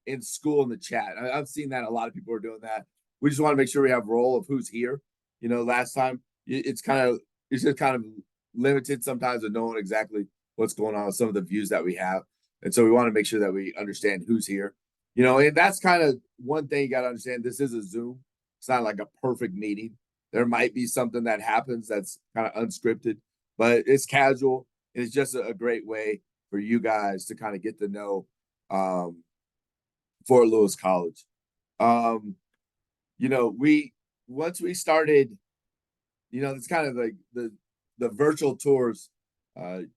in school in the chat. I've seen that a lot of people are doing that. We just want to make sure we have roll of who's here. Last time it's just kind of limited sometimes of knowing exactly what's going on with some of the views that we have. And so we want to make sure that we understand who's here. And that's kind of one thing you got to understand. This is a Zoom. It's not like a perfect meeting. There might be something that happens that's kind of unscripted, but it's casual. And it's just a great way for you guys to kind of get to know Fort Lewis College. We once we started, it's kind of like the virtual tours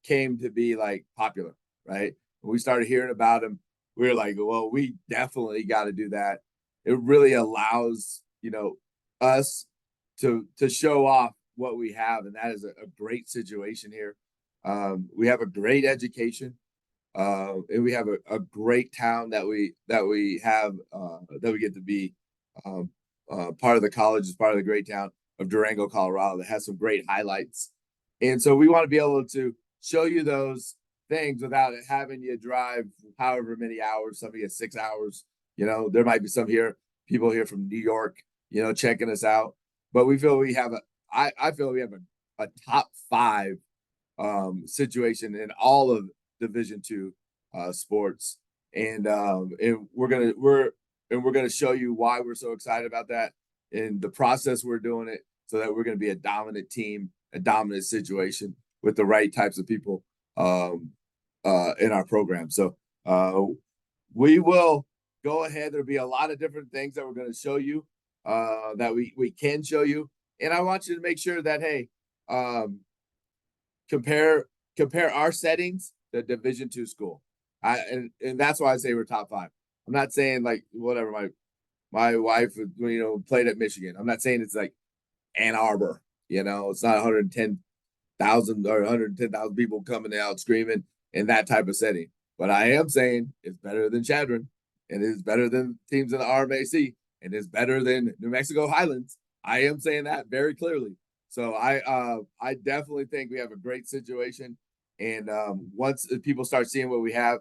came to be like popular, right? When we started hearing about them, we were like, well, we definitely got to do that. It really allows, us to show off what we have, and that is a great situation here. We have a great education, and we have a great town that we have that we get to be part of the college, is part of the great town of Durango, Colorado, that has some great highlights. And so we want to be able to show you those things without having you drive however many hours. Some of you 6 hours. There might be people here from New York, checking us out. But we feel we have I feel we have a top 5 situation in all of Division II sports, and we're gonna show you why we're so excited about that, and the process we're doing it so that we're gonna be a dominant team, a dominant situation with the right types of people in our program. So we will go ahead. There'll be a lot of different things that we're going to show you that we can show you, and I want you to make sure that compare our settings to Division II school. And that's why I say we're top 5. I'm not saying like whatever my wife played at Michigan. I'm not saying it's like Ann Arbor. It's not 110,000 or 110,000 people coming out screaming in that type of setting. But I am saying it's better than Chadron, and it's better than teams in the RMAC, and it's better than New Mexico Highlands. I am saying that very clearly. So I definitely think we have a great situation, and once people start seeing what we have,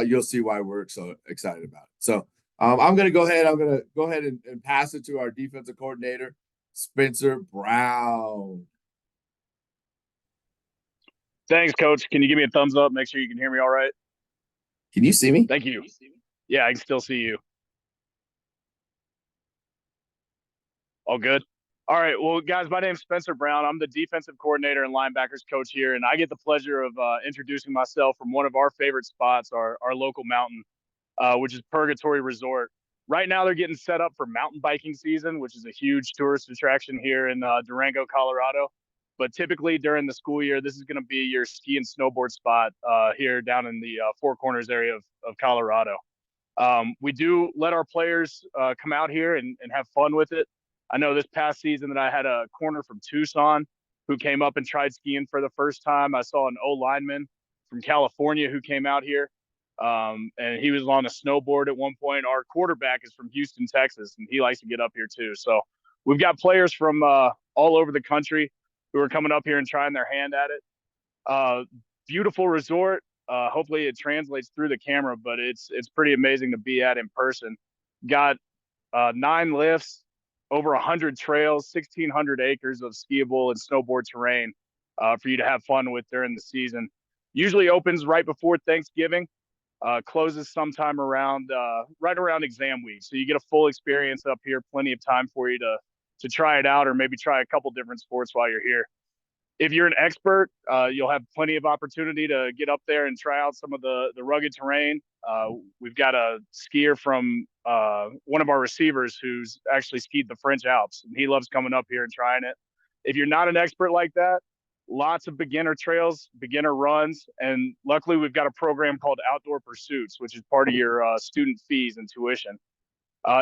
you'll see why we're so excited about it. So I'm going to go ahead. I'm going to go ahead and pass it to our defensive coordinator, Spencer Brown. Thanks, Coach. Can you give me a thumbs up? Make sure you can hear me all right. Can you see me? Thank you. Yeah, I can still see you. All good. All right. Well, guys, my name's Spencer Brown. I'm the defensive coordinator and linebackers coach here, and I get the pleasure of introducing myself from one of our favorite spots, our local mountain, which is Purgatory Resort. Right now, they're getting set up for mountain biking season, which is a huge tourist attraction here in Durango, Colorado. But typically during the school year, this is going to be your ski and snowboard spot here down in the Four Corners area of Colorado. We do let our players come out here and have fun with it. I know this past season that I had a corner from Tucson who came up and tried skiing for the first time. I saw an O-lineman from California who came out here, and he was on a snowboard at one point. Our quarterback is from Houston, Texas, and he likes to get up here too. So we've got players from all over the country who are coming up here and trying their hand at it. Beautiful resort. Hopefully it translates through the camera, but it's pretty amazing to be at in person. Got 9 lifts, over 100 trails, 1,600 acres of skiable and snowboard terrain for you to have fun with during the season. Usually opens right before Thanksgiving, closes sometime around right around exam week. So you get a full experience up here, plenty of time for you to try it out or maybe try a couple different sports while you're here. If you're an expert, you'll have plenty of opportunity to get up there and try out some of the rugged terrain. We've got a skier from one of our receivers who's actually skied the French Alps, and he loves coming up here and trying it. If you're not an expert like that, lots of beginner trails, beginner runs, and luckily we've got a program called Outdoor Pursuits, which is part of your student fees and tuition.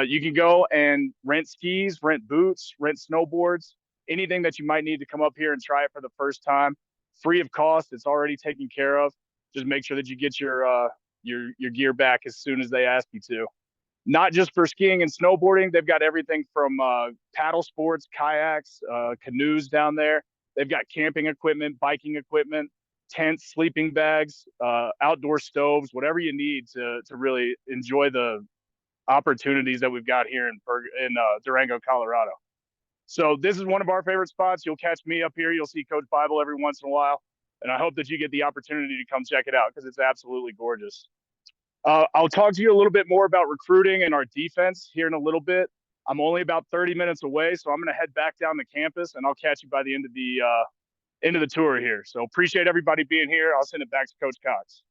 You can go and rent skis, rent boots, rent snowboards, anything that you might need to come up here and try it for the first time, free of cost. It's already taken care of. Just make sure that you get your gear back as soon as they ask you to. Not just for skiing and snowboarding. They've got everything from paddle sports, kayaks, canoes down there. They've got camping equipment, biking equipment, tents, sleeping bags, outdoor stoves, whatever you need to really enjoy the opportunities that we've got here in Durango, Colorado. So this is one of our favorite spots. You'll catch me up here. You'll see Coach Bible every once in a while, and I hope that you get the opportunity to come check it out because it's absolutely gorgeous. I'll talk to you a little bit more about recruiting and our defense here in a little bit. I'm only about 30 minutes away, so I'm going to head back down the campus, and I'll catch you by the end of the tour here. So appreciate everybody being here. I'll send it back to Coach Cox.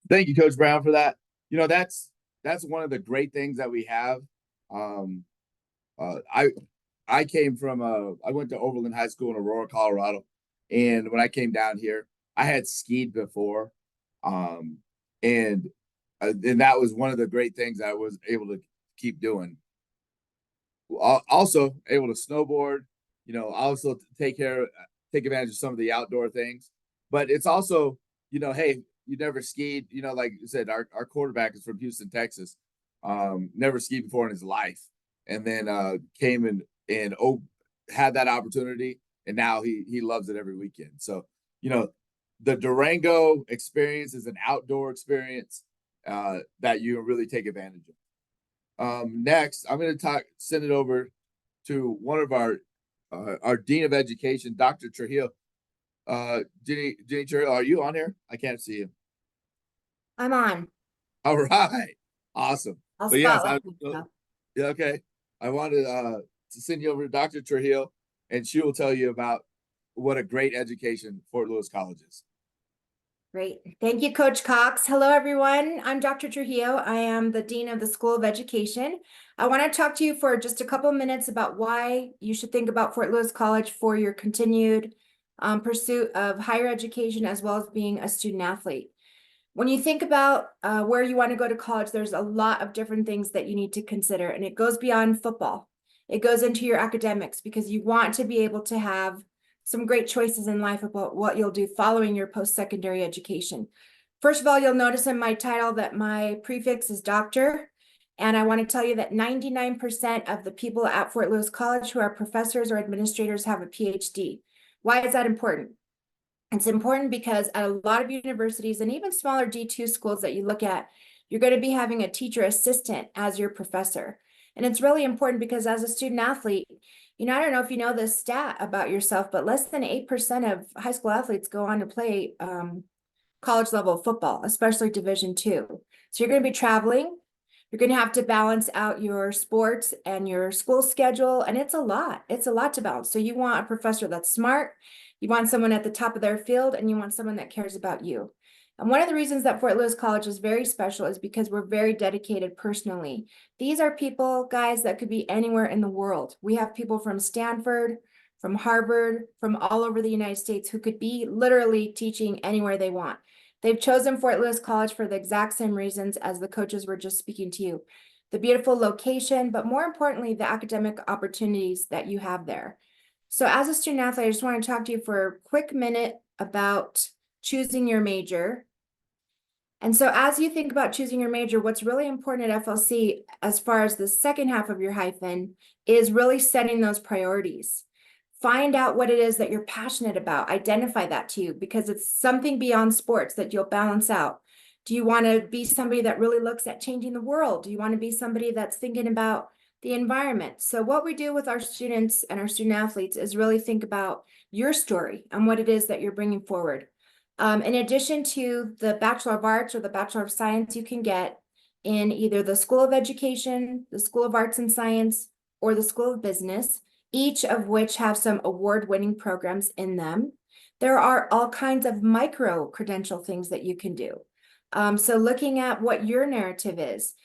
Thank you, Coach Brown, for that. You know, that's one of the great things that we have. Um, I came from I went to Overland High School in Aurora, Colorado, and when I came down here, I had skied before, um, and that was one of the great things I was able to keep doing. Also able to snowboard, you know, also take advantage of some of the outdoor things. But it's also, you know, hey, you never skied, you know, like you said, our quarterback is from Houston, Texas. Never skied before in his life. And then came and had that opportunity, and now he loves it every weekend. So, you know, the Durango experience is an outdoor experience that you really take advantage of. Next, I'm going to send it over to one of our Dean of Education, Dr. Trujillo. Jenny Trujillo, are you on here? I can't see you. I'm on. All right. Awesome. I'll But yes, spotlight yeah, okay. I wanted to send you over to Dr. Trujillo, and she will tell you about what a great education Fort Lewis College is. Great. Thank you, Coach Cox. Hello, everyone. I'm Dr. Trujillo. I am the Dean of the School of Education. I want to talk to you for just a couple of minutes about why you should think about Fort Lewis College for your continued pursuit of higher education as well as being a student athlete. When you think about where you want to go to college, there's a lot of different things that you need to consider, and it goes beyond football. It goes into your academics because you want to be able to have some great choices in life about what you'll do following your post-secondary education. First of all, you'll notice in my title that my prefix is doctor, and I want to tell you that 99% of the people at Fort Lewis College who are professors or administrators have a PhD. Why is that important? It's important because at a lot of universities and even smaller D2 schools that you look at, you're going to be having a teacher assistant as your professor. And it's really important because as a student athlete, you know, I don't know if you know this stat about yourself, but less than 8% of high school athletes go on to play college level football, especially Division II. So you're going to be traveling. You're going to have to balance out your sports and your school schedule. And it's a lot. It's a lot to balance. So you want a professor that's smart. You want someone at the top of their field, and you want someone that cares about you. And one of the reasons that Fort Lewis College is very special is because we're very dedicated personally. These are people, guys, that could be anywhere in the world. We have people from Stanford, from Harvard, from all over the United States who could be literally teaching anywhere they want. They've chosen Fort Lewis College for the exact same reasons as the coaches were just speaking to you. The beautiful location, but more importantly, the academic opportunities that you have there. So as a student athlete, I just want to talk to you for a quick minute about choosing your major. And so as you think about choosing your major, what's really important at FLC, as far as the second half of your hyphen, is really setting those priorities. Find out what it is that you're passionate about. Identify that to you because it's something beyond sports that you'll balance out. Do you want to be somebody that really looks at changing the world? Do you want to be somebody that's thinking about the environment? So what we do with our students and our student athletes is really think about your story and what it is that you're bringing forward. In addition to the Bachelor of Arts or the Bachelor of Science you can get in either the School of Education, the School of Arts and Science, or the School of Business, each of which have some award-winning programs in them. There are all kinds of micro-credential things that you can do. So looking at what your narrative is,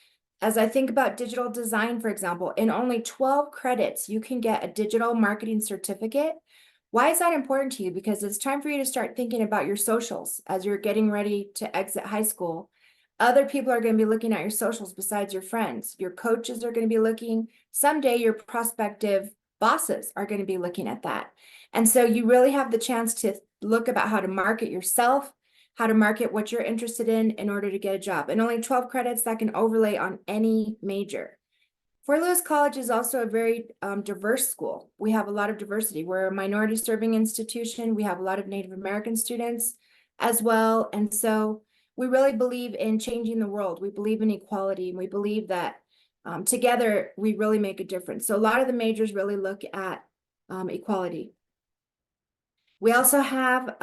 as I think about digital design, for example, in only 12 credits, you can get a digital marketing certificate. Why is that important to you? Because it's time for you to start thinking about your socials as you're getting ready to exit high school. Other people are going to be looking at your socials besides your friends. Your coaches are going to be looking. Someday your prospective bosses are going to be looking at that. And so you really have the chance to look about how to market yourself, how to market what you're interested in order to get a job. And only 12 credits that can overlay on any major. Fort Lewis College is also a very diverse school. We have a lot of diversity. We're a minority serving institution. We have a lot of Native American students as well. And so we really believe in changing the world. We believe in equality, and we believe that together we really make a difference. So a lot of the majors really look at equality. We also have,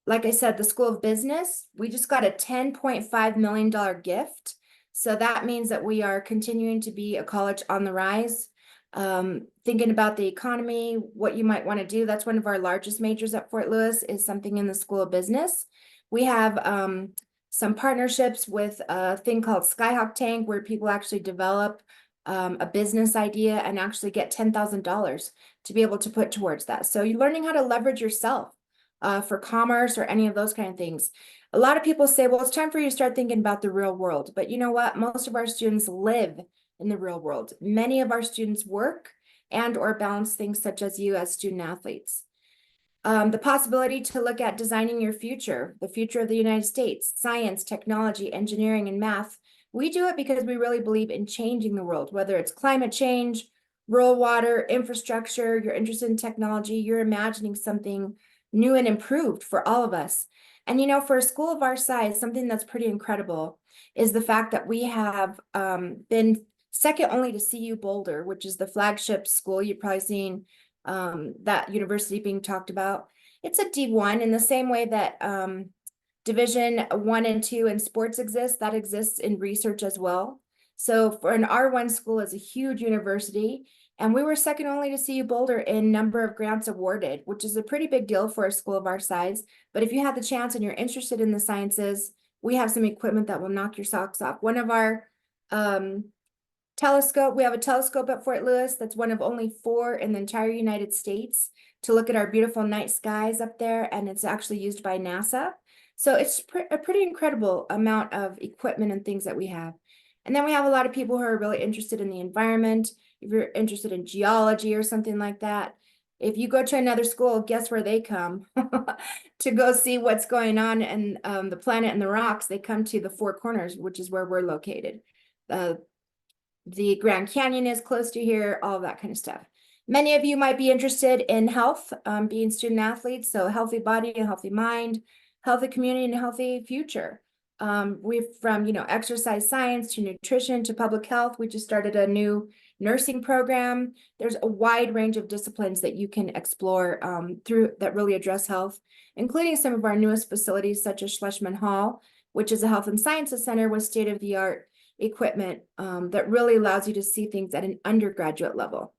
like I said, the School of Business. We just got a $10.5 million gift. So that means that we are continuing to be a college on the rise. Thinking about the economy, what you might want to do. That's one of our largest majors at Fort Lewis, is something in the School of Business. We have some partnerships with a thing called Skyhawk Tank, where people actually develop a business idea and actually get $10,000 to be able to put towards that. So you're learning how to leverage yourself for commerce or any of those kind of things. A lot of people say, well, it's time for you to start thinking about the real world. But you know what? Most of our students live in the real world. Many of our students work and or balance things such as you as student athletes. The possibility to look at designing your future, the future of the United States, science, technology, engineering, and math. We do it because we really believe in changing the world, whether it's climate change, rural water, infrastructure, you're interested in technology, you're imagining something new and improved for all of us. And you know, for a school of our size, something that's pretty incredible is the fact that we have been second only to CU Boulder, which is the flagship school. You've probably seen that university being talked about. It's a D1 in the same way that Division 1 and 2 in sports exists, that exists in research as well. So for an R1 school is a huge university, and we were second only to CU Boulder in number of grants awarded, which is a pretty big deal for a school of our size. But if you have the chance and you're interested in the sciences, we have some equipment that will knock your socks off. One of our telescope, we have a telescope at Fort Lewis that's one of only 4 in the entire United States to look at our beautiful night skies up there, and it's actually used by NASA. So it's a pretty incredible amount of equipment and things that we have. And then we have a lot of people who are really interested in the environment. If you're interested in geology or something like that, if you go to another school, guess where they come to go see what's going on in the planet and the rocks? They come to the Four Corners, which is where we're located. The Grand Canyon is close to here, all of that kind of stuff. Many of you might be interested in health, being student athletes, so healthy body, a healthy mind, healthy community, and a healthy future. We've from, you know, exercise science to nutrition to public health. We just started a new nursing program. There's a wide range of disciplines that you can explore through that really address health, including some of our newest facilities such as Schlesman Hall, which is a health and sciences center with state-of-the-art equipment that really allows you to see things at an undergraduate level.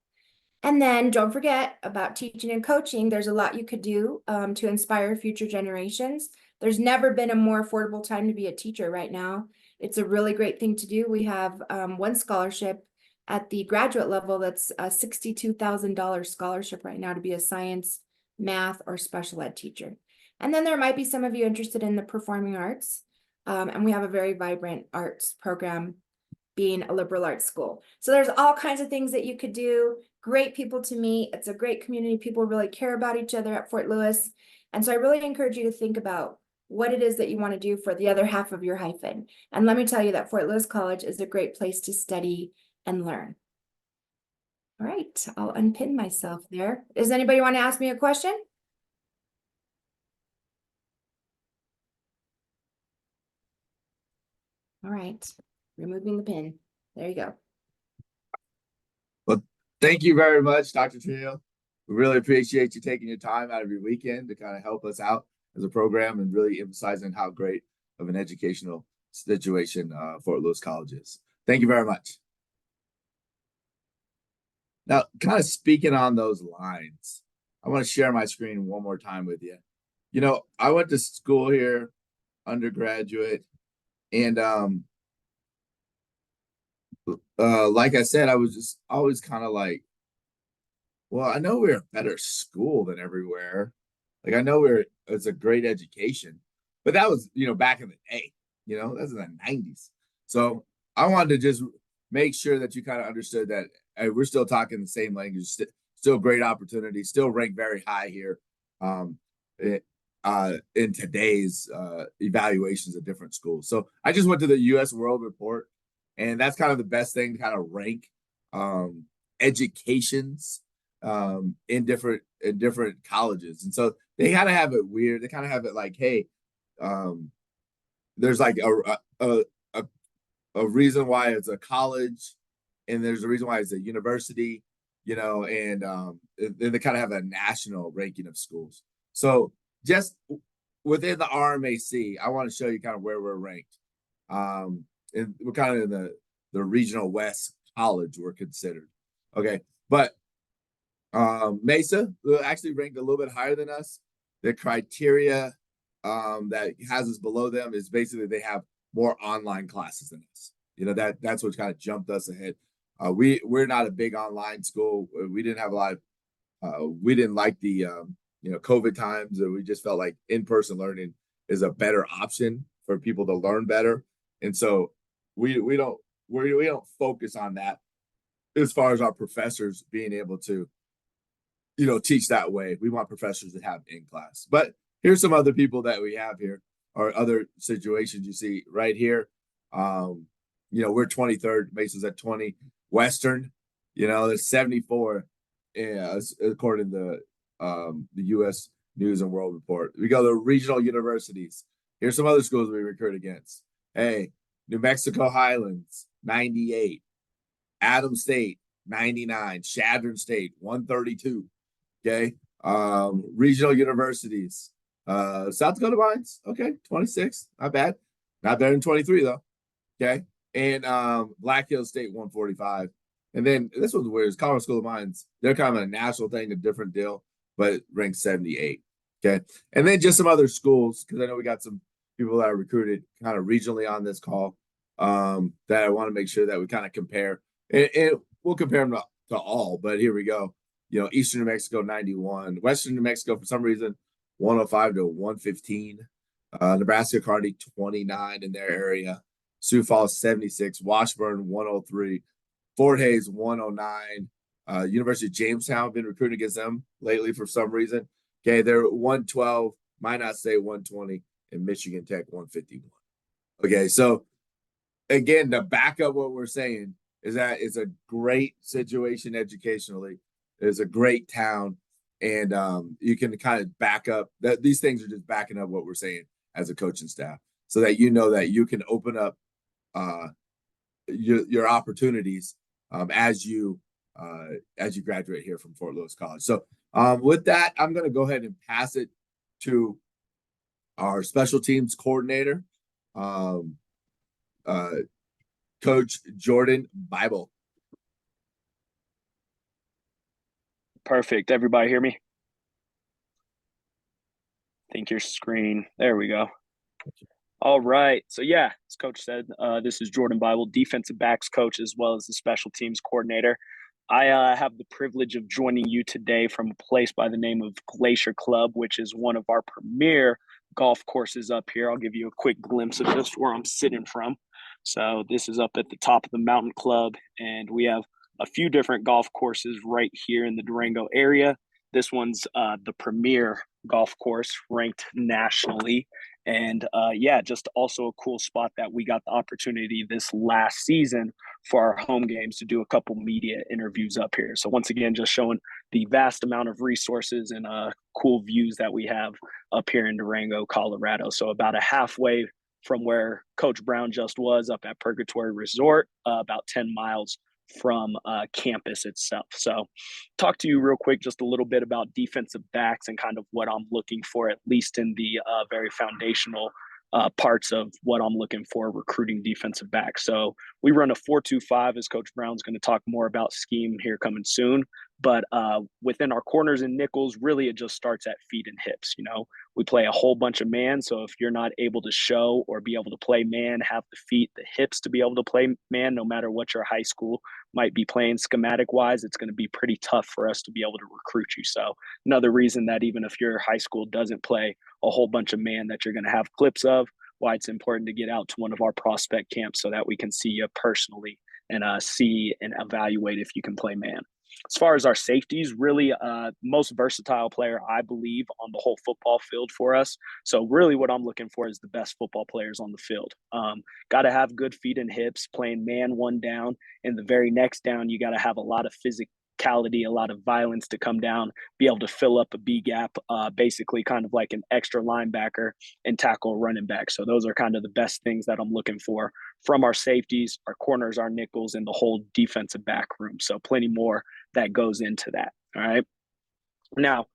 And then don't forget about teaching and coaching. There's a lot you could do to inspire future generations. There's never been a more affordable time to be a teacher right now. It's a really great thing to do. We have one scholarship at the graduate level that's a $62,000 scholarship right now to be a science, math, or special ed teacher. And then there might be some of you interested in the performing arts. And we have a very vibrant arts program being a liberal arts school. So there's all kinds of things that you could do. Great people to meet. It's a great community. People really care about each other at Fort Lewis. And so I really encourage you to think about what it is that you want to do for the other half of your hyphen. And let me tell you that Fort Lewis College is a great place to study and learn. All right, I'll unpin myself there. Does anybody want to ask me a question? All right, removing the pin. There you go. Well, thank you very much, Dr. Trio. We really appreciate you taking your time out of your weekend to kind of help us out as a program and really emphasizing how great of an educational situation Fort Lewis College is. Thank you very much. Now, kind of speaking on those lines, I want to share my screen one more time with you. You know, I went to school here, undergraduate, and like I said, I was just always kind of like, well, I know we're a better school than everywhere. Like I know it's a great education, but that was, you know, back in the day, you know, that's in the 90s. So I wanted to just make sure that you kind of understood that we're still talking the same language, still great opportunity, still ranked very high here in today's evaluations of different schools. So I just went to the U.S. World Report And that's kind of the best thing to kind of rank educations in different colleges. And so they kind of have it weird. They kind of have it like, hey, there's like a reason why it's a college, and there's a reason why it's a university, and then they kind of have a national ranking of schools. So just within the RMAC, I want to show you kind of where we're ranked. And we're kind of in the regional West college we're considered. Okay. But Mesa actually ranked a little bit higher than us. The criteria that has us below them is basically they have more online classes than us. That's what kind of jumped us ahead. We're not a big online school. We didn't have a lot of, we didn't like the COVID times. We just felt like in-person learning is a better option for people to learn better. And so we don't focus on that as far as our professors being able to teach that way. We want professors to have in class. But here's some other people that we have here, or other situations you see right here. We're 23rd, Mesa's at 20. Western, there's 74, according to the U.S. News and World Report. We go to regional universities. Here's some other schools we recruit against. Hey, New Mexico Highlands, 98. Adams State, 99. Chadron State, 132. Okay. Regional universities. South Dakota Mines, okay, 26. Not bad. Not better than 23, though. Okay. And Black Hills State, 145. And then this one's weird. It's Colorado School of Mines. They're kind of a national thing, a different deal, but ranked 78. Okay. And then just some other schools, because I know we got some people that are recruited kind of regionally on this call, that I want to make sure that we kind of compare. And we'll compare them to all, but here we go. Eastern New Mexico, 91. Western New Mexico, for some reason, 105 to 115. Nebraska Kearney, 29 in their area. Sioux Falls, 76. Washburn, 103. Fort Hays, 109. University of Jamestown, been recruiting against them lately for some reason. Okay, they're 112. Minot State, 120. And Michigan Tech, 151. Okay, so again, to back up what we're saying is that it's a great situation educationally. It's a great town. And you can kind of back up that these things are just backing up what we're saying as a coaching staff, so that that you can open up your opportunities as you graduate here from Fort Lewis College. So with that, I'm going to go ahead and pass it to our special teams coordinator, Coach Jordan Bible. Perfect. Everybody hear me? I think your screen. There we go. All right. So, yeah, as Coach said, this is Jordan Bible, defensive backs coach, as well as the special teams coordinator. I have the privilege of joining you today from a place by the name of Glacier Club, which is one of our premier golf courses up here. I'll give you a quick glimpse of just where I'm sitting from. So this is up at the top of the mountain club, and we have a few different golf courses right here in the Durango area. This one's the premier golf course, ranked nationally. And just also a cool spot that we got the opportunity this last season for our home games to do a couple media interviews up here. So once again, just showing the vast amount of resources and cool views that we have up here in Durango, Colorado. So about a halfway from where Coach Brown just was, up at Purgatory Resort, about 10 miles from campus itself. So talk to you real quick just a little bit about defensive backs and kind of what I'm looking for, at least in the very foundational parts of what I'm looking for recruiting defensive backs. So we run a 4-2-5, as Coach Brown's going to talk more about scheme here coming soon. But within our corners and nickels, really it just starts at feet and hips. We play a whole bunch of man. So if you're not able to show or be able to play man, have the feet, the hips to be able to play man, no matter what your high school might be playing schematic wise, it's going to be pretty tough for us to be able to recruit you. So another reason that even if your high school doesn't play a whole bunch of man that you're going to have clips of, why it's important to get out to one of our prospect camps so that we can see you personally and see and evaluate if you can play man. As far as our safeties, really most versatile player, I believe, on the whole football field for us. So really what I'm looking for is the best football players on the field. Got to have good feet and hips, playing man one down. And the very next down, you got to have a lot of physicality, a lot of violence to come down, be able to fill up a B gap, basically kind of like an extra linebacker and tackle a running back. So those are kind of the best things that I'm looking for from our safeties, our corners, our nickels, and the whole defensive back room. So plenty more that goes into that. All right. Now,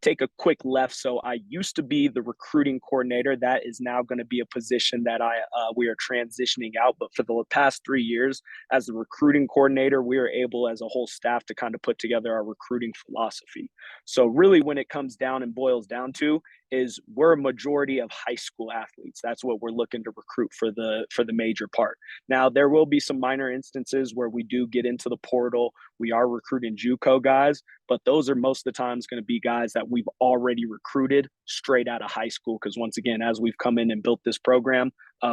take a quick left. So I used to be the recruiting coordinator. That is now going to be a position that we are transitioning out. But for the past 3 years, as the recruiting coordinator, we are able as a whole staff to kind of put together our recruiting philosophy. So really when it comes down and boils down to is we're a majority of high school athletes. That's what we're looking to recruit for the major part. Now, there will be some minor instances where we do get into the portal. We are recruiting JUCO guys, but those are most of the times going to be guys that we've already recruited straight out of high school. Because once again, as we've come in and built this program,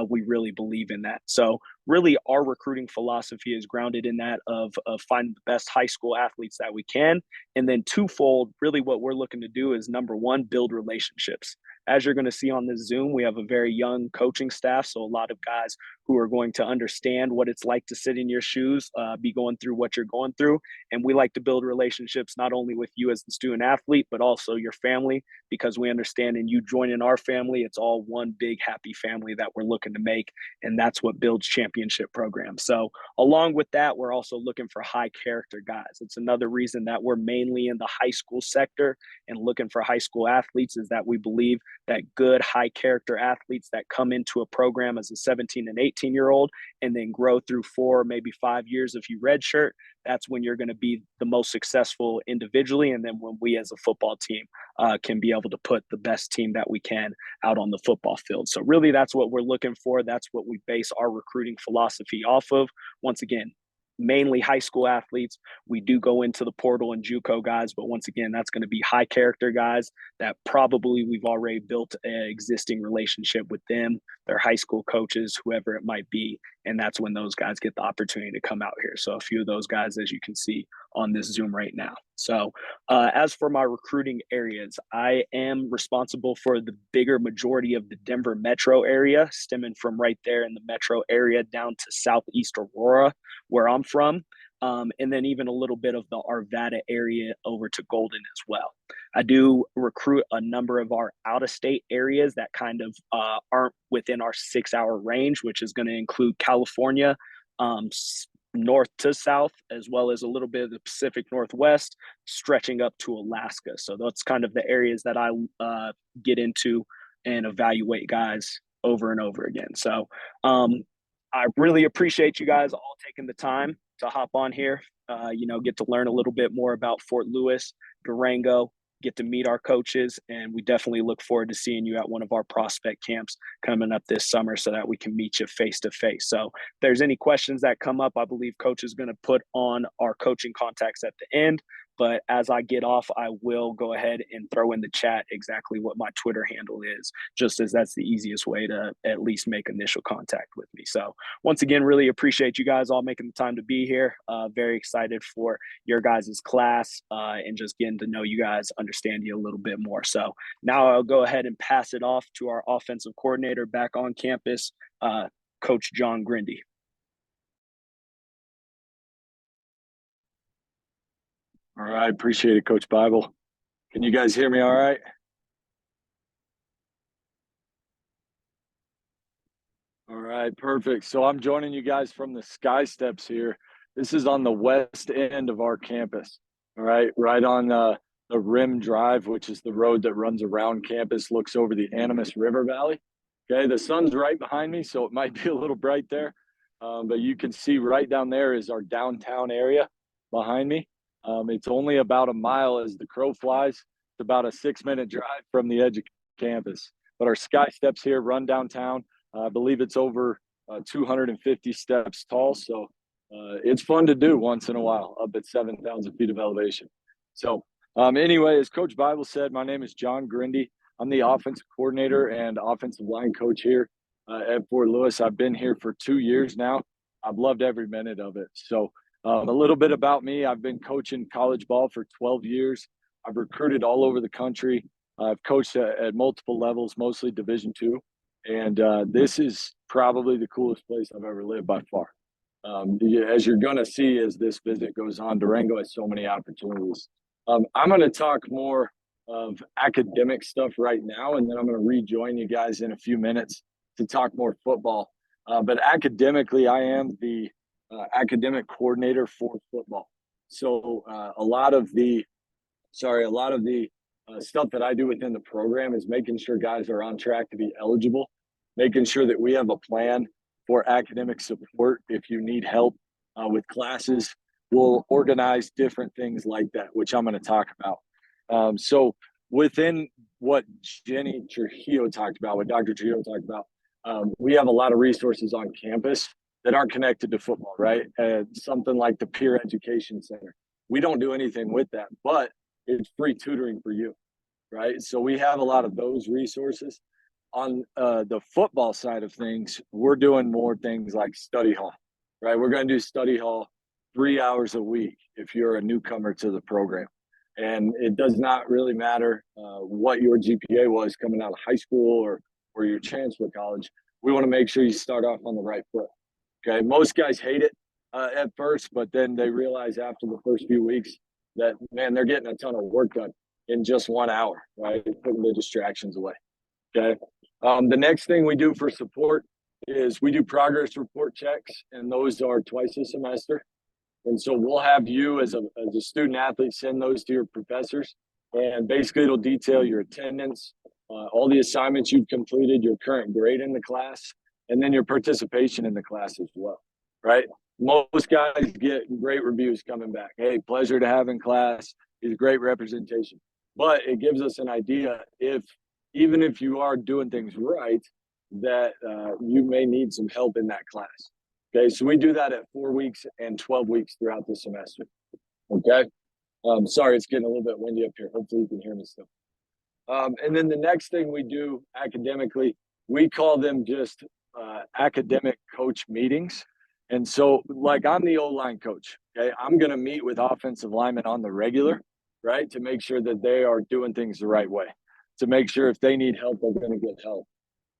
we really believe in that. So really our recruiting philosophy is grounded in that of finding the best high school athletes that we can. And then twofold, really what we're looking to do is number one, build relationships. As you're going to see on this Zoom, we have a very young coaching staff. So a lot of guys who are going to understand what it's like to sit in your shoes, be going through what you're going through. And we like to build relationships, not only with you as the student athlete, but also your family, because we understand in you joining our family, it's all one big happy family that we're looking to make. And that's what builds championship programs. So along with that, we're also looking for high character guys. It's another reason that we're mainly in the high school sector and looking for high school athletes is that we believe that good high character athletes that come into a program as a 17 and 18-year-old and then grow through 4, maybe 5 years if you redshirt, that's when you're going to be the most successful individually. And then when we as a football team can be able to put the best team that we can out on the football field. So really that's what we're looking for. That's what we base our recruiting philosophy off of. Once again, mainly high school athletes. We do go into the portal and JUCO guys, but once again, that's going to be high character guys that probably we've already built an existing relationship with them, their high school coaches, whoever it might be. And that's when those guys get the opportunity to come out here. So a few of those guys, as you can see on this Zoom right now. So as for my recruiting areas, I am responsible for the bigger majority of the Denver metro area, stemming from right there in the metro area down to Southeast Aurora, where I'm from. And then even a little bit of the Arvada area over to Golden as well. I do recruit a number of our out-of-state areas that kind of aren't within our 6-hour range, which is going to include California, north to south, as well as a little bit of the Pacific Northwest, stretching up to Alaska. So that's kind of the areas that I get into and evaluate guys over and over again. So I really appreciate you guys all taking the time to hop on here, get to learn a little bit more about Fort Lewis, Durango, get to meet our coaches, and we definitely look forward to seeing you at one of our prospect camps coming up this summer so that we can meet you face to face. So if there's any questions that come up, I believe Coach is going to put on our coaching contacts at the end. But as I get off, I will go ahead and throw in the chat exactly what my Twitter handle is, just as that's the easiest way to at least make initial contact with me. So once again, really appreciate you guys all making the time to be here. Very excited for your guys' class and just getting to know you guys, understand you a little bit more. So now I'll go ahead and pass it off to our offensive coordinator back on campus, Coach John Grindy. All right, appreciate it, Coach Bible. Can you guys hear me all right? All right, perfect. So I'm joining you guys from the Sky Steps here. This is on the west end of our campus, all right, right on the Rim Drive, which is the road that runs around campus, looks over the Animas River Valley. Okay, the sun's right behind me, so it might be a little bright there, but you can see right down there is our downtown area behind me. It's only about a mile as the crow flies. It's about a 6-minute drive from the edge of campus. But our Sky Steps here run downtown. I believe it's over 250 steps tall. So it's fun to do once in a while up at 7,000 feet of elevation. So anyway, as Coach Bible said, my name is John Grindy. I'm the offensive coordinator and offensive line coach here at Fort Lewis. I've been here for 2 years now. I've loved every minute of it. So A little bit about me. I've been coaching college ball for 12 years. I've recruited all over the country. I've coached at multiple levels, mostly Division II. And this is probably the coolest place I've ever lived by far. As you're going to see as this visit goes on, Durango has so many opportunities. I'm going to talk more of academic stuff right now, and then I'm going to rejoin you guys in a few minutes to talk more football. But academically, I am the academic coordinator for football. So a lot of the stuff that I do within the program is making sure guys are on track to be eligible, making sure that we have a plan for academic support. If you need help with classes, we'll organize different things like that, which I'm going to talk about. So within what Jenny Trujillo talked about, what Dr. Trujillo talked about, we have a lot of resources on campus that aren't connected to football, right? Something like the Peer Education Center. We don't do anything with that, but it's free tutoring for you, right? So we have a lot of those resources. On the football side of things, we're doing more things like study hall, right? We're going to do study hall 3 hours a week if you're a newcomer to the program. And it does not really matter what your GPA was coming out of high school or your transfer college. We want to make sure you start off on the right foot. Okay. Most guys hate it at first, but then they realize after the first few weeks that, man, they're getting a ton of work done in just 1 hour, right? Putting the distractions away. Okay. The next thing we do for support is we do progress report checks, and those are twice a semester. And so we'll have you as a student athlete send those to your professors, and basically it'll detail your attendance, all the assignments you've completed, your current grade in the class, and then your participation in the class as well, right? Most guys get great reviews coming back. Hey, pleasure to have in class. He's a great representation. But it gives us an idea even if you are doing things right, that you may need some help in that class. Okay, so we do that at 4 weeks and 12 weeks throughout the semester. Okay, sorry, it's getting a little bit windy up here. Hopefully you can hear me still. And then the next thing we do academically, we call them just academic coach meetings. And so, like, I'm the O-line coach. Okay, I'm going to meet with offensive linemen on the regular, right, to make sure that they are doing things the right way, to make sure if they need help, they're going to get help.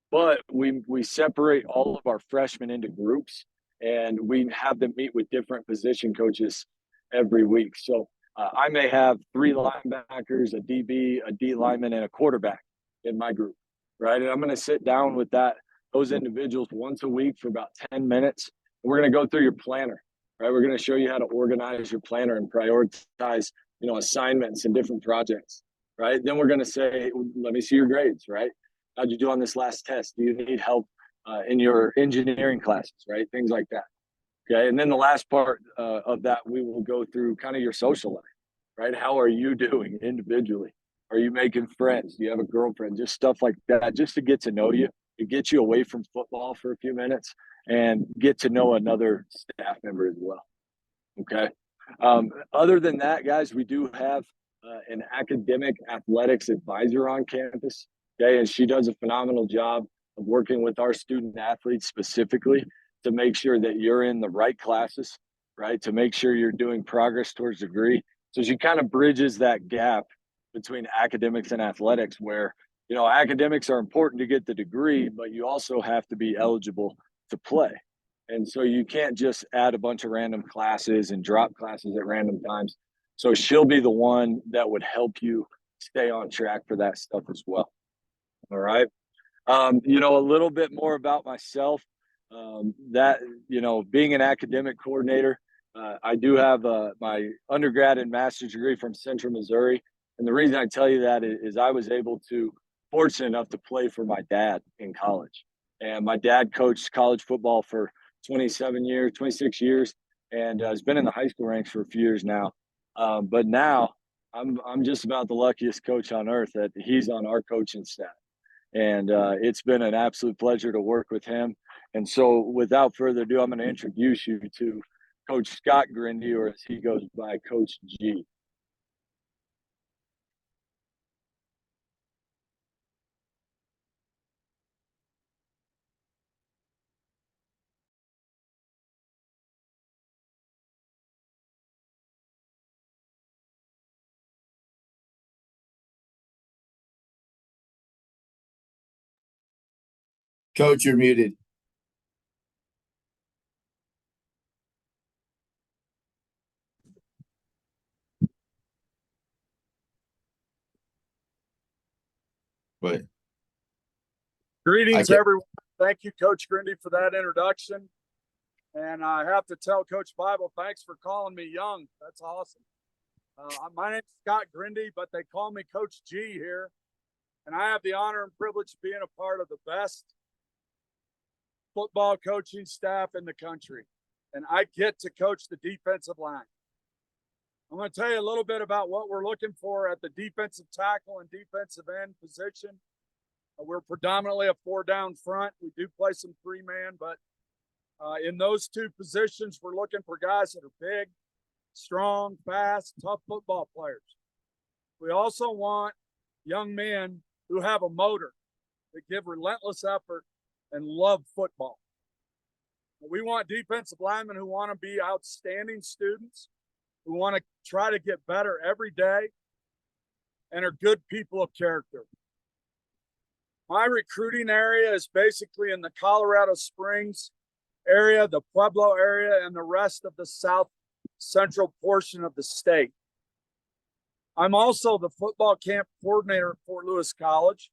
But we separate all of our freshmen into groups, and we have them meet with different position coaches every week. So I may have 3 linebackers, a DB, a D lineman, and a quarterback in my group, right? And I'm going to sit down with those individuals once a week for about 10 minutes. And we're going to go through your planner, right? We're going to show you how to organize your planner and prioritize, assignments and different projects, right? Then we're going to say, let me see your grades, right? How'd you do on this last test? Do you need help in your engineering classes, right? Things like that. Okay. And then the last part of that, we will go through kind of your social life, right? How are you doing individually? Are you making friends? Do you have a girlfriend? Just stuff like that, just to get to know you, to get you away from football for a few minutes and get to know another staff member as well. Okay. Other than that, guys, we do have an academic athletics advisor on campus. Okay. And she does a phenomenal job of working with our student athletes specifically to make sure that you're in the right classes, right? To make sure you're doing progress towards degree. So she kind of bridges that gap between academics and athletics where, academics are important to get the degree, but you also have to be eligible to play. And so you can't just add a bunch of random classes and drop classes at random times. So she'll be the one that would help you stay on track for that stuff as well. All right. A little bit more about myself. Being an academic coordinator, I do have my undergrad and master's degree from Central Missouri. And the reason I tell you that is I was fortunate enough to play for my dad in college. And my dad coached college football for 26 years, and has been in the high school ranks for a few years now. But now I'm just about the luckiest coach on earth that he's on our coaching staff. And it's been an absolute pleasure to work with him. And so without further ado, I'm going to introduce you to Coach Scott Grindy, or as he goes by, Coach G. Coach, you're muted. But Greetings, everyone. Thank you, Coach Grindy, for that introduction. And I have to tell Coach Bible, thanks for calling me young. That's awesome. My name's Scott Grindy, but they call me Coach G here. And I have the honor and privilege of being a part of the best football coaching staff in the country. And I get to coach the defensive line. I'm going to tell you a little bit about what we're looking for at the defensive tackle and defensive end position. We're predominantly a 4-down front. We do play some 3-man, but in those two positions, we're looking for guys that are big, strong, fast, tough football players. We also want young men who have a motor, that give relentless effort and love football. We want defensive linemen who want to be outstanding students, who want to try to get better every day, and are good people of character. My recruiting area is basically in the Colorado Springs area, the Pueblo area, and the rest of the south central portion of the state. I'm also the football camp coordinator at Fort Lewis College.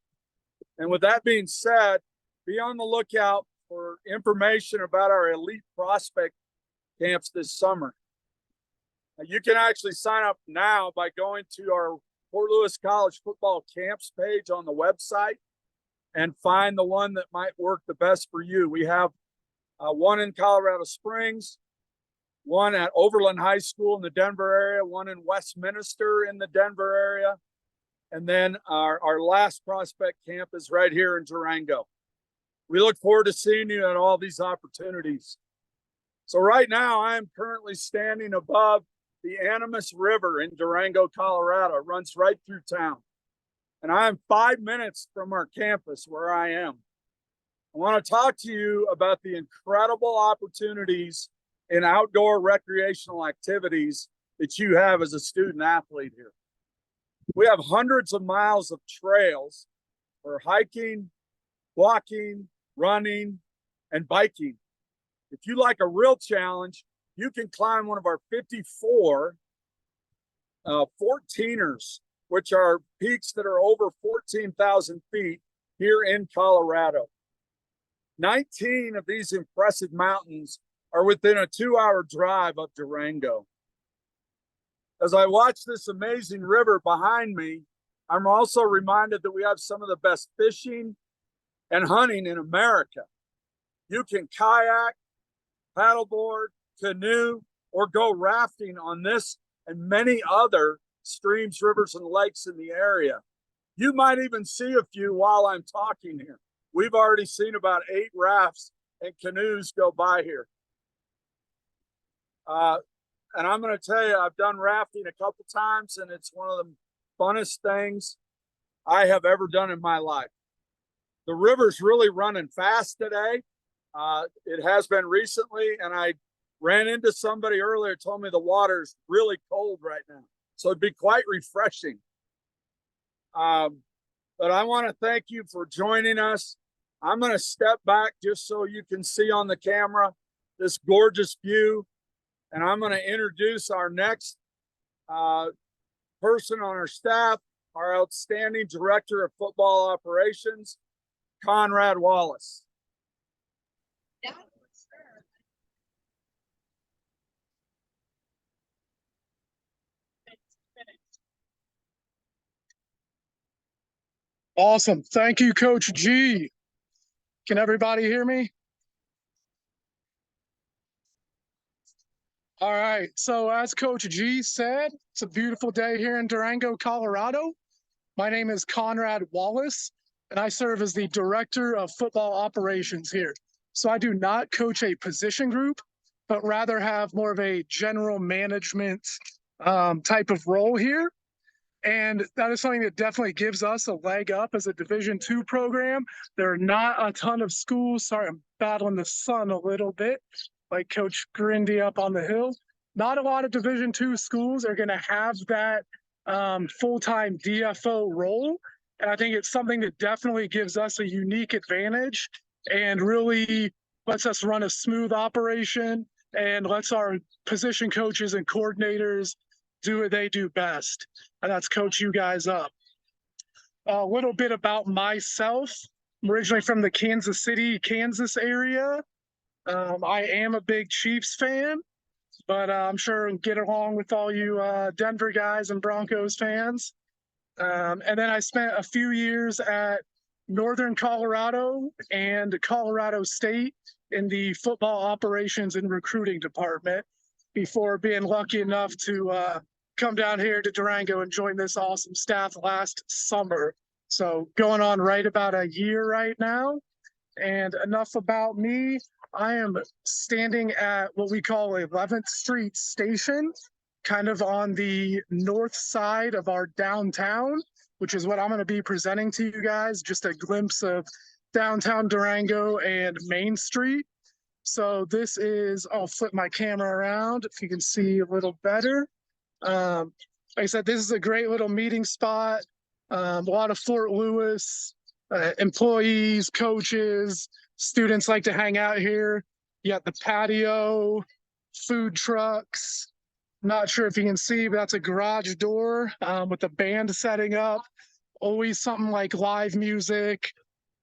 And with that being said, be on the lookout for information about our elite prospect camps this summer. You can actually sign up now by going to our Fort Lewis College football camps page on the website and find the one that might work the best for you. We have one in Colorado Springs, one at Overland High School in the Denver area, one in Westminster in the Denver area, and then our last prospect camp is right here in Durango. We look forward to seeing you at all these opportunities. So right now, I am currently standing above the Animas River in Durango, Colorado. It runs right through town. And I am 5 minutes from our campus where I am. I want to talk to you about the incredible opportunities in outdoor recreational activities that you have as a student athlete here. We have hundreds of miles of trails for hiking, walking, running, and biking. If you like a real challenge, you can climb one of our 54 14ers, which are peaks that are over 14,000 feet here in Colorado. 19 of these impressive mountains are within a 2-hour drive of Durango. As I watch this amazing river behind me, I'm also reminded that we have some of the best fishing and hunting in America. You can kayak, paddleboard, canoe, or go rafting on this and many other streams, rivers, and lakes in the area. You might even see a few while I'm talking here. We've already seen about 8 rafts and canoes go by here. And I'm going to tell you, I've done rafting a couple times, and it's one of the funnest things I have ever done in my life. The river's really running fast today. It has been recently, and I ran into somebody earlier, told me the water's really cold right now. So it'd be quite refreshing. But I want to thank you for joining us. I'm going to step back just so you can see on the camera this gorgeous view. And I'm going to introduce our next person on our staff, our outstanding Director of Football Operations, Conrad Wallace. Awesome. Thank you, Coach G. Can everybody hear me? All right. So as Coach G said, it's a beautiful day here in Durango, Colorado. My name is Conrad Wallace, and I serve as the Director of Football Operations here. So I do not coach a position group, but rather have more of a general management type of role here. And that is something that definitely gives us a leg up as a Division II program. There are not a ton of schools. Sorry, I'm battling the sun a little bit, like Coach Grindy up on the hill. Not a lot of Division II schools are going to have that full-time DFO role. And I think it's something that definitely gives us a unique advantage and really lets us run a smooth operation and lets our position coaches and coordinators do what they do best, and that's coach you guys up. A little bit about myself. I'm originally from the Kansas City, Kansas area. I am a big Chiefs fan, but I'm sure I'll get along with all you Denver guys and Broncos fans. And then I spent a few years at Northern Colorado and Colorado State in the football operations and recruiting department before being lucky enough to come down here to Durango and join this awesome staff last summer. So going on right about a year right now. And enough about me. I am standing at what we call 11th Street Station, kind of on the north side of our downtown, which is what I'm going to be presenting to you guys, just a glimpse of downtown Durango and Main Street. So this is, I'll flip my camera around if you can see a little better. Like I said, this is a great little meeting spot. A lot of Fort Lewis employees, coaches, students like to hang out here. You got the patio, food trucks. Not sure if you can see, but that's a garage door with the band setting up. Always something like live music,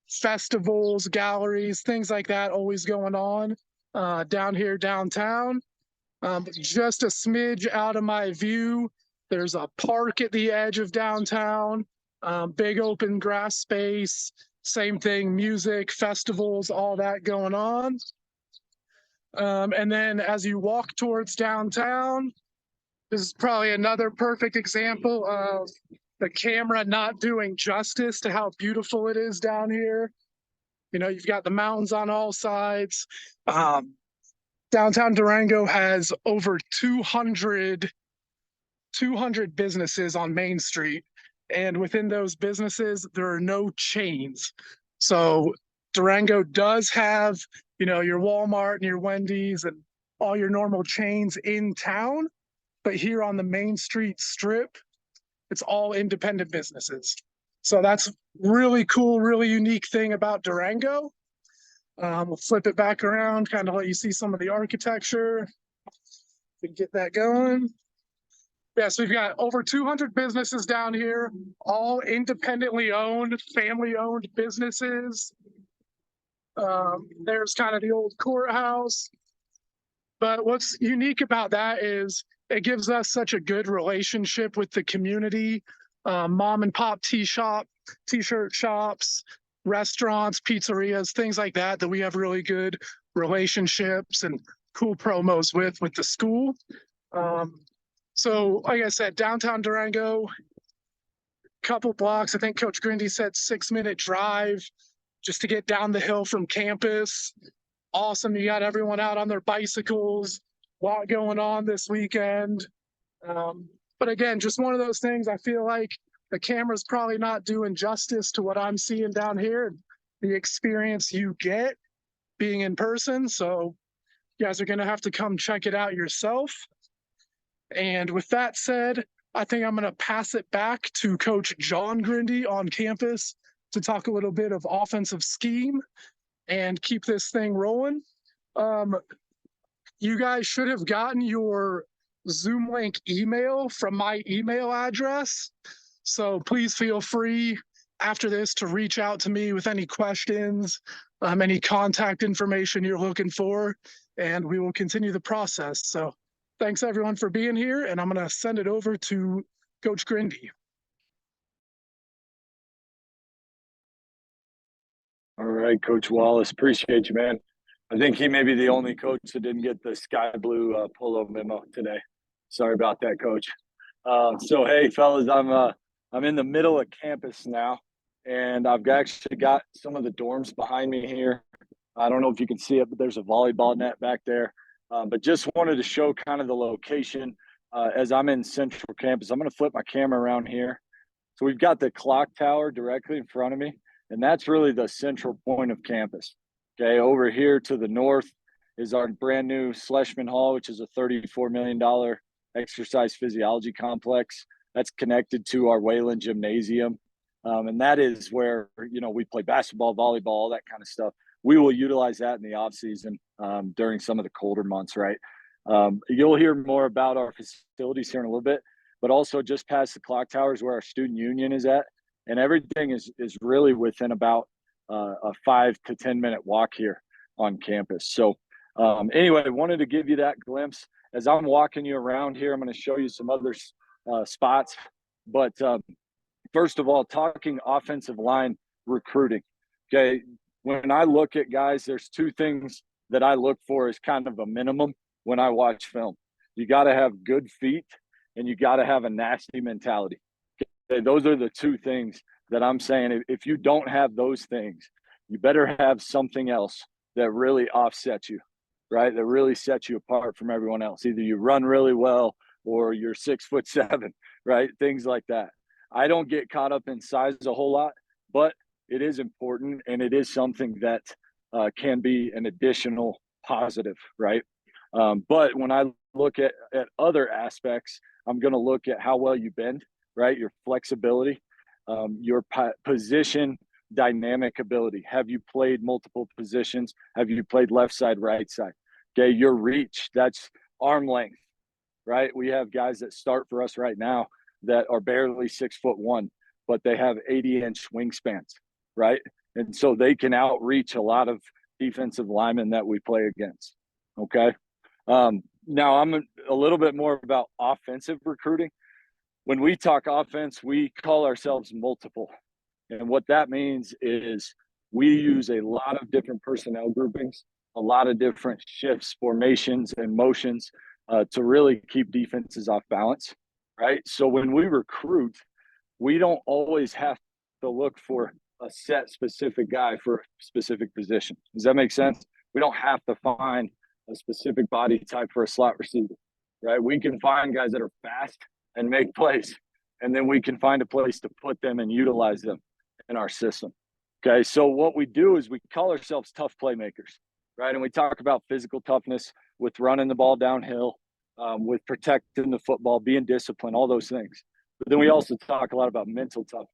festivals, galleries, things like that always going on down here downtown. Just a smidge out of my view, there's a park at the edge of downtown, big open grass space, same thing, music, festivals, all that going on. And then as you walk towards downtown, this is probably another perfect example of the camera not doing justice to how beautiful it is down here. You know, you've got the mountains on all sides. Downtown Durango has over 200 businesses on Main Street. And within those businesses, there are no chains. So Durango does have, you know, your Walmart and your Wendy's and all your normal chains in town. But here on the Main Street strip, it's all independent businesses. So that's really cool, really unique thing about Durango. We'll flip it back around, kind of let you see some of the architecture. We can get that going. Yeah, so we've got over 200 businesses down here, all independently owned, family-owned businesses. There's kind of the old courthouse. But what's unique about that is it gives us such a good relationship with the community. Mom and pop t-shirt shops, restaurants, pizzerias, things like that, that we have really good relationships and cool promos with the school. So like I said, downtown Durango, couple blocks, I think Coach Grindy said 6-minute drive just to get down the hill from campus. Awesome. You got everyone out on their bicycles, a lot going on this weekend. But again, just one of those things, I feel like the camera's probably not doing justice to what I'm seeing down here and the experience you get being in person. So you guys are going to have to come check it out yourself. And with that said, I think I'm going to pass it back to Coach John Grindy on campus to talk a little bit of offensive scheme and keep this thing rolling. You guys should have gotten your Zoom link email from my email address. So please feel free after this to reach out to me with any questions, any contact information you're looking for, and we will continue the process. So thanks everyone for being here, and I'm going to send it over to Coach Grindy. All right, Coach Wallace, appreciate you, man. I think he may be the only coach that didn't get the sky blue polo memo today. Sorry about that, Coach. So hey, fellas, I'm in the middle of campus now, and I've actually got some of the dorms behind me here. I don't know if you can see it, but there's a volleyball net back there. But just wanted to show kind of the location as I'm in Central Campus. I'm going to flip my camera around here. So we've got the clock tower directly in front of me, and that's really the central point of campus. Okay, over here to the north is our brand new Schlesman Hall, which is a $34 million exercise physiology complex. That's connected to our Wayland Gymnasium. And that is where, you know, we play basketball, volleyball, all that kind of stuff. we will utilize that in the off season during some of the colder months, right? You'll hear more about our facilities here in a little bit, but also just past the clock towers where our student union is at, and everything is really within about a 5 to 10 minute walk here on campus. So anyway, I wanted to give you that glimpse. As I'm walking you around here, I'm going to show you some other spots. But first of all, talking offensive line recruiting. Okay, when I look at guys, there's two things that I look for as kind of a minimum when I watch film. You got to have good feet, and you got to have a nasty mentality. Okay, those are the two things that I'm saying. If you don't have those things, you better have something else that really offsets you, right? That really sets you apart from everyone else. Either you run really well or you're 6'7", right? Things like that. I don't get caught up in size a whole lot, but it is important, and it is something that can be an additional positive, right? But when I look at other aspects, I'm going to look at how well you bend, right? Your flexibility, your position dynamic ability. Have you played multiple positions? Have you played left side, right side? Okay, your reach, that's arm length, right? We have guys that start for us right now that are barely 6'1", but they have 80-inch wingspans, right? And so they can outreach a lot of defensive linemen that we play against. Okay. Now I'm a little bit more about offensive recruiting. When we talk offense, we call ourselves multiple. And what that means is we use a lot of different personnel groupings, a lot of different shifts, formations, and motions to really keep defenses off balance, right? So when we recruit, we don't always have to look for a set specific guy for a specific position. Does that make sense? We don't have to find a specific body type for a slot receiver, right? We can find guys that are fast and make plays, and then we can find a place to put them and utilize them in our system. Okay, so what we do is we call ourselves tough playmakers, right? And we talk about physical toughness with running the ball downhill, with protecting the football, being disciplined, all those things. But then we also talk a lot about mental toughness,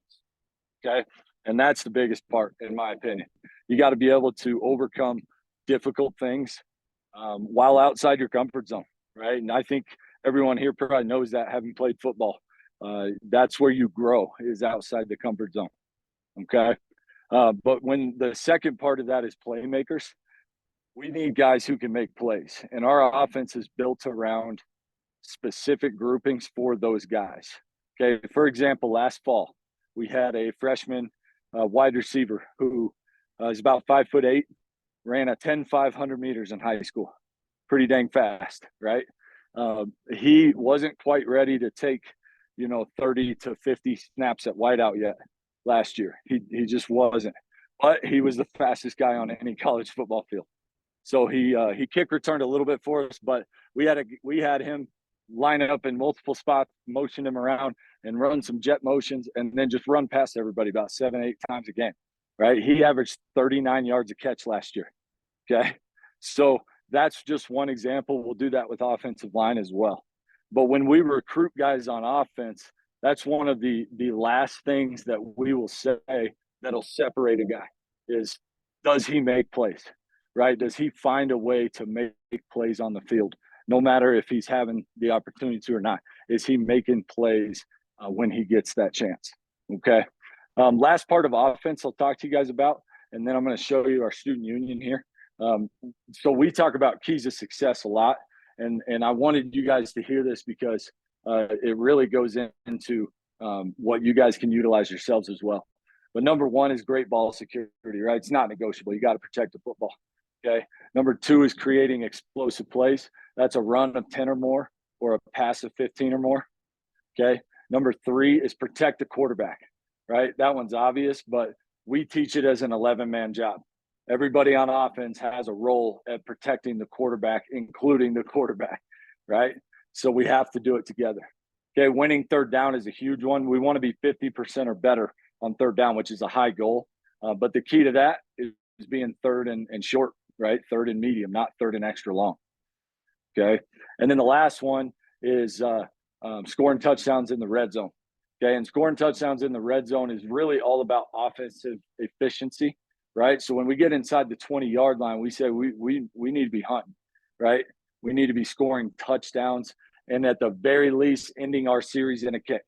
okay? And that's the biggest part, in my opinion. You got to be able to overcome difficult things while outside your comfort zone, right? And I think everyone here probably knows that, having played football. That's where you grow, is outside the comfort zone, okay? But when the second part of that is playmakers, we need guys who can make plays. And our offense is built around specific groupings for those guys. Okay, for example, last fall, we had a freshman wide receiver who is about 5'8", ran a 10,500 meters in high school. Pretty dang fast, right? He wasn't quite ready to take, 30 to 50 snaps at wideout yet last year. He just wasn't. But he was the fastest guy on any college football field. So he kick returned a little bit for us, but we had him line up in multiple spots, motion him around, and run some jet motions, and then just run past everybody about 7-8 times a game, right? He averaged 39 yards a catch last year. Okay, so that's just one example. We'll do that with offensive line as well. But when we recruit guys on offense, that's one of the last things that we will say that'll separate a guy is, does he make plays, right? Does he find a way to make plays on the field, no matter if he's having the opportunity to or not? Is he making plays when he gets that chance? Okay. Last part of offense I'll talk to you guys about, and then I'm going to show you our student union here. So we talk about keys of success a lot, and I wanted you guys to hear this because it really goes into what you guys can utilize yourselves as well. But number one is great ball security, right? It's not negotiable. You got to protect the football. Okay. Number two is creating explosive plays. That's a run of 10 or more or a pass of 15 or more. Okay. Number three is protect the quarterback, right? That one's obvious, but we teach it as an 11-man job. Everybody on offense has a role at protecting the quarterback, including the quarterback, right? So we have to do it together. Okay, winning third down is a huge one. We want to be 50% or better on third down, which is a high goal. But the key to that is being third and short, right? Third and medium, not third and extra long. Okay, and then the last one is scoring touchdowns in the red zone. Okay, and scoring touchdowns in the red zone is really all about offensive efficiency, right? So when we get inside the 20-yard line, we say we need to be hunting, right? We need to be scoring touchdowns and at the very least ending our series in a kick,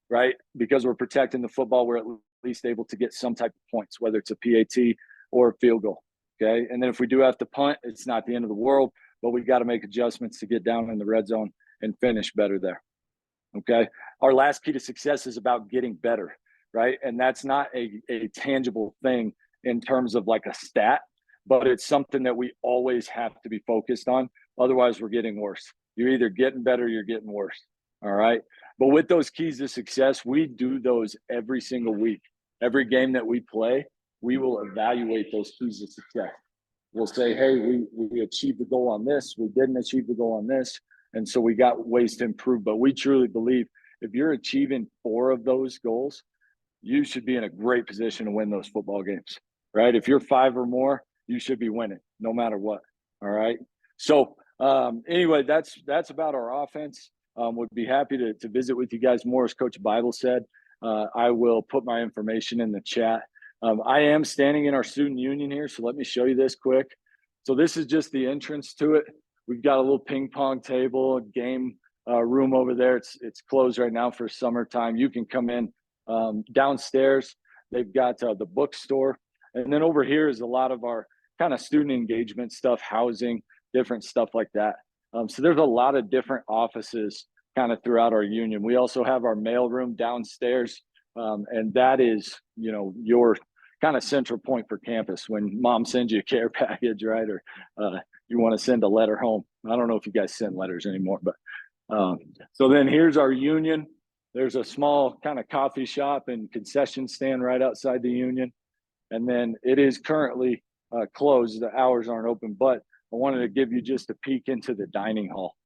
right? Because we're protecting the football, we're at least able to get some type of points, whether it's a PAT or a field goal, okay? And then if we do have to punt, it's not the end of the world, but we got to make adjustments to get down in the red zone and finish better there, okay? Our last key to success is about getting better, right? And that's not a tangible thing in terms of like a stat, but it's something that we always have to be focused on. Otherwise, we're getting worse. You're either getting better, you're getting worse, all right? But with those keys to success, we do those every single week. Every game that we play, we will evaluate those keys to success. We'll say, hey, we achieved the goal on this. We didn't achieve the goal on this. And so we got ways to improve. But we truly believe if you're achieving 4 of those goals, you should be in a great position to win those football games, right? If you're 5 or more, you should be winning no matter what, all right? So anyway, that's about our offense. Would be happy to visit with you guys more. As Coach Bible said, I will put my information in the chat. I am standing in our student union here, so let me show you this quick. So this is just the entrance to it. We've got a little ping pong table, a game room over there. It's closed right now for summertime. You can come in downstairs. They've got the bookstore. And then over here is a lot of our kind of student engagement stuff, housing, different stuff like that. So there's a lot of different offices kind of throughout our union. We also have our mail room downstairs. And that is, you know, your kind of central point for campus when mom sends you a care package, right? Or you want to send a letter home. I don't know if you guys send letters anymore, but so then here's our union. There's a small kind of coffee shop and concession stand right outside the union. And then it is currently closed. The hours aren't open, but I wanted to give you just a peek into the dining hall.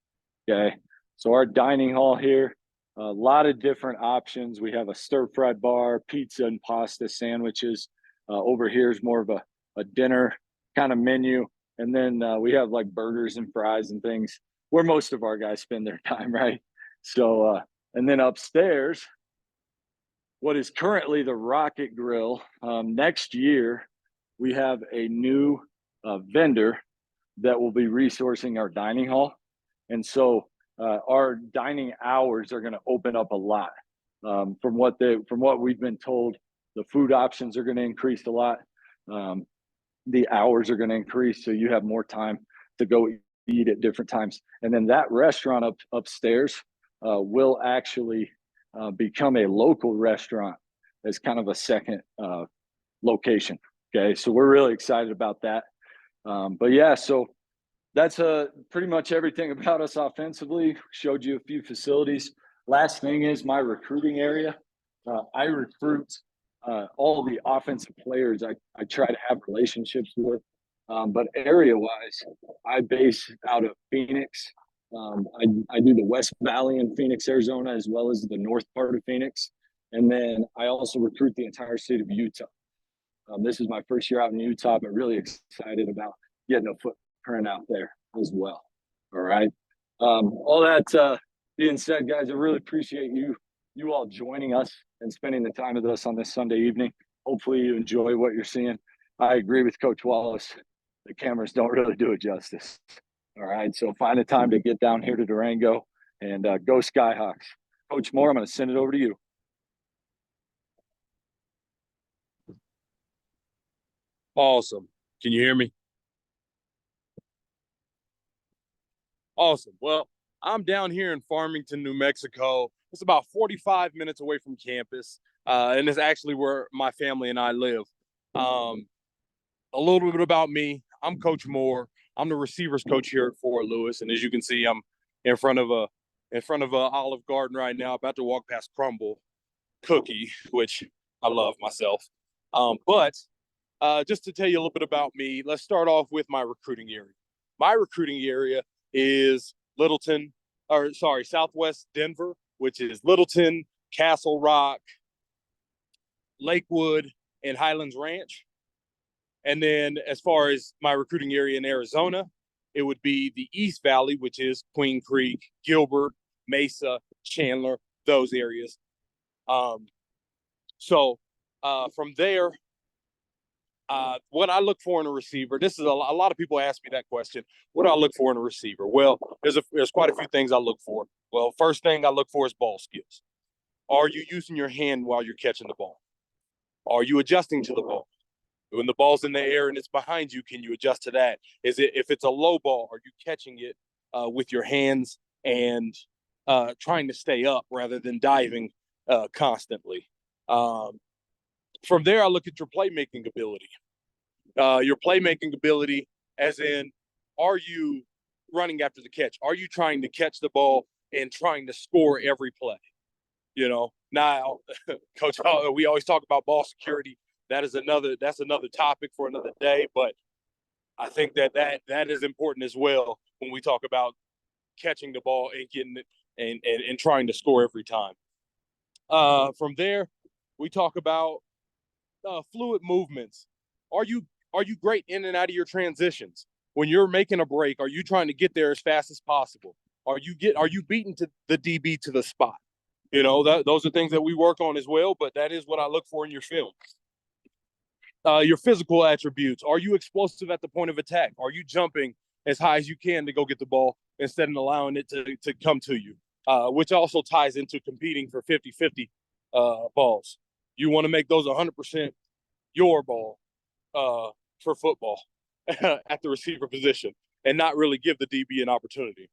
Okay. So our dining hall here, a lot of different options. We have a stir-fry bar, pizza and pasta sandwiches. Over here is more of a dinner kind of menu. And then we have like burgers and fries and things where most of our guys spend their time, right? So, and then upstairs, what is currently the Rocket Grill. Next year, we have a new vendor that will be resourcing our dining hall. And so our dining hours are going to open up a lot. From what we've been told, the food options are going to increase a lot. The hours are going to increase, so you have more time to go eat at different times. And then that restaurant upstairs will actually become a local restaurant as kind of a second location. Okay, so we're really excited about that. But yeah, so that's pretty much everything about us offensively. Showed you a few facilities. Last thing is my recruiting area. I recruit all the offensive players I try to have relationships with. But area-wise, I base out of Phoenix. I do the West Valley in Phoenix, Arizona, as well as the north part of Phoenix. And then I also recruit the entire state of Utah. This is my first year out in Utah, but really excited about getting a footprint out there as well. All right. All that being said, guys, I really appreciate you all joining us and spending the time with us on this Sunday evening. Hopefully you enjoy what you're seeing. I agree with Coach Wallace. The cameras don't really do it justice. All right. So find a time to get down here to Durango and go Skyhawks. Coach Moore, I'm going to send it over to you. Awesome. Can you hear me? Awesome. Well, I'm down here in Farmington, New Mexico. It's about 45 minutes away from campus, and it's actually where my family and I live. A little bit about me. I'm Coach Moore. I'm the receivers coach here at Fort Lewis, and as you can see, I'm in front of a Olive Garden right now, about to walk past Crumble Cookie, which I love myself. But just to tell you a little bit about me, let's start off with my recruiting area. My recruiting area is Southwest Denver, which is Littleton, Castle Rock, Lakewood, and Highlands Ranch. And then as far as my recruiting area in Arizona, it would be the East Valley, which is Queen Creek, Gilbert, Mesa, Chandler, those areas. So from there, what I look for in a receiver, this is a lot of people ask me that question. What do I look for in a receiver? Well, there's quite a few things I look for. Well, first thing I look for is ball skills. Are you using your hand while you're catching the ball? Are you adjusting to the ball? When the ball's in the air and it's behind you, can you adjust to that? If it's a low ball, are you catching it with your hands and trying to stay up rather than diving constantly? From there, I look at your playmaking ability. Your playmaking ability, as in, are you running after the catch? Are you trying to catch the ball and trying to score every play? Now, Coach, we always talk about ball security. That's another topic for another day. But I think that is important as well when we talk about catching the ball and getting it and trying to score every time. From there, we talk about fluid movements. Are you great in and out of your transitions? When you're making a break, are you trying to get there as fast as possible? Are you beating to the DB to the spot? Those are things that we work on as well, but that is what I look for in your film. Your physical attributes. Are you explosive at the point of attack? Are you jumping as high as you can to go get the ball instead of allowing it to come to you? Which also ties into competing for 50-50 balls. You want to make those 100% your ball for football at the receiver position and not really give the DB an opportunity.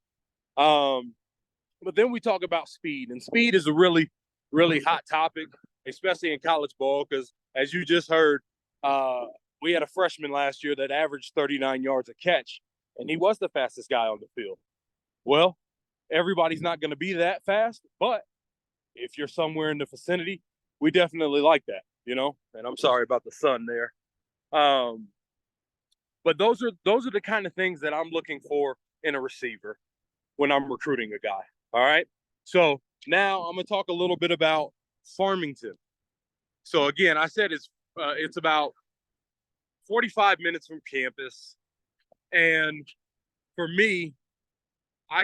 But then we talk about speed, and speed is a really, really hot topic, especially in college ball, because as you just heard, we had a freshman last year that averaged 39 yards a catch, and he was the fastest guy on the field. Well, everybody's not going to be that fast, but if you're somewhere in the vicinity, we definitely like that, and I'm sorry about the sun there. But those are the kind of things that I'm looking for in a receiver when I'm recruiting a guy. All right. So now I'm going to talk a little bit about Farmington. So again, I said it's about 45 minutes from campus. And for me, I'll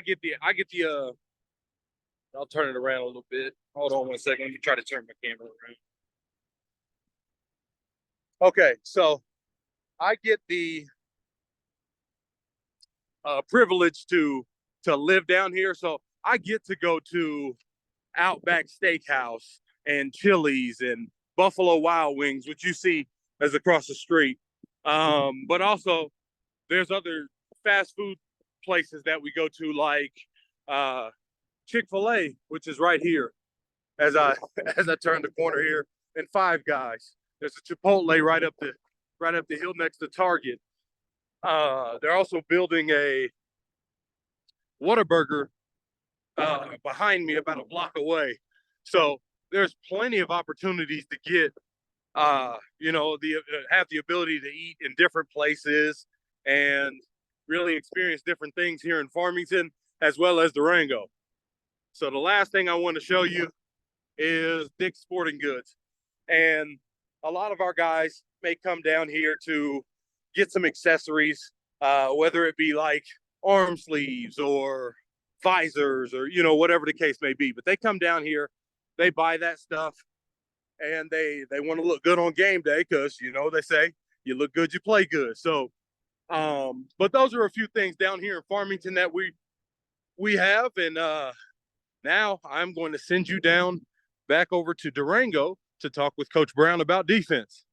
turn it around a little bit. Hold on 1 second. Let me try to turn my camera around. Okay. So I get the privilege to live down here. So I get to go to Outback Steakhouse and Chili's and Buffalo Wild Wings, which you see as across the street. But also there's other fast food places that we go to, like Chick-fil-A, which is right here as I turn the corner here, and Five Guys. There's a Chipotle right up the hill next to Target. They're also building a Whataburger behind me about a block away. So there's plenty of opportunities to get, have the ability to eat in different places and really experience different things here in Farmington as well as Durango. So the last thing I want to show you is Dick's Sporting Goods. And a lot of our guys may come down here to get some accessories, whether it be like arm sleeves or visors or, whatever the case may be. But they come down here, they buy that stuff, and they want to look good on game day because, they say you look good, you play good. So, but those are a few things down here in Farmington that we have. And now I'm going to send you down back over to Durango to talk with Coach Brown about defense.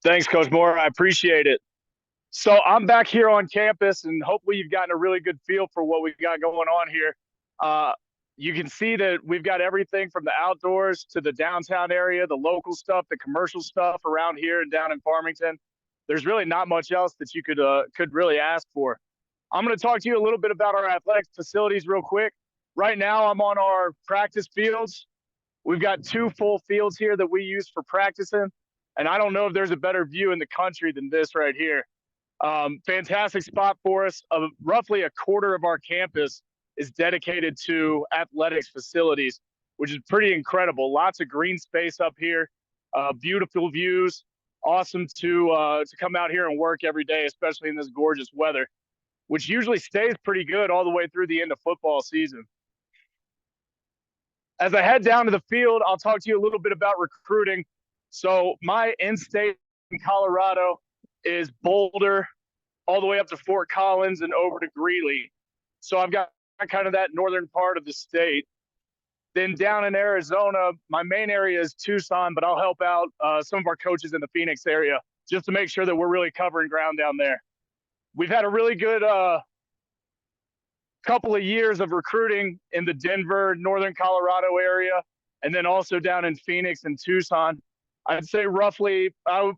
Thanks, Coach Moore. I appreciate it. So I'm back here on campus, and hopefully you've gotten a really good feel for what we've got going on here. You can see that we've got everything from the outdoors to the downtown area, the local stuff, the commercial stuff around here and down in Farmington. There's really not much else that you could really ask for. I'm going to talk to you a little bit about our athletic facilities real quick. Right now, I'm on our practice fields. We've got 2 full fields here that we use for practicing. And I don't know if there's a better view in the country than this right here. Fantastic spot for us. Roughly a quarter of our campus is dedicated to athletics facilities, which is pretty incredible. Lots of green space up here, beautiful views. Awesome to come out here and work every day, especially in this gorgeous weather, which usually stays pretty good all the way through the end of football season. As I head down to the field, I'll talk to you a little bit about recruiting. So my in-state in Colorado is Boulder, all the way up to Fort Collins and over to Greeley. So I've got kind of that northern part of the state. Then down in Arizona, my main area is Tucson, but I'll help out some of our coaches in the Phoenix area just to make sure that we're really covering ground down there. We've had a really good couple of years of recruiting in the Denver, northern Colorado area, and then also down in Phoenix and Tucson. I'd say roughly,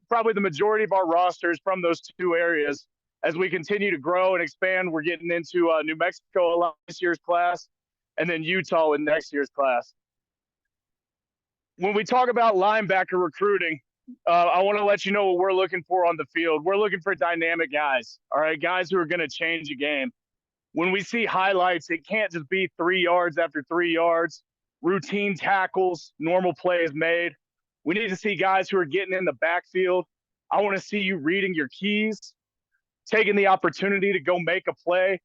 probably the majority of our rosters from those two areas. As we continue to grow and expand, we're getting into New Mexico this year's class, and then Utah in next year's class. When we talk about linebacker recruiting, I want to let you know what we're looking for on the field. We're looking for dynamic guys, all right, guys who are going to change a game. When we see highlights, it can't just be 3 yards after 3 yards, routine tackles, normal plays made. We need to see guys who are getting in the backfield. I want to see you reading your keys, taking the opportunity to go make a play.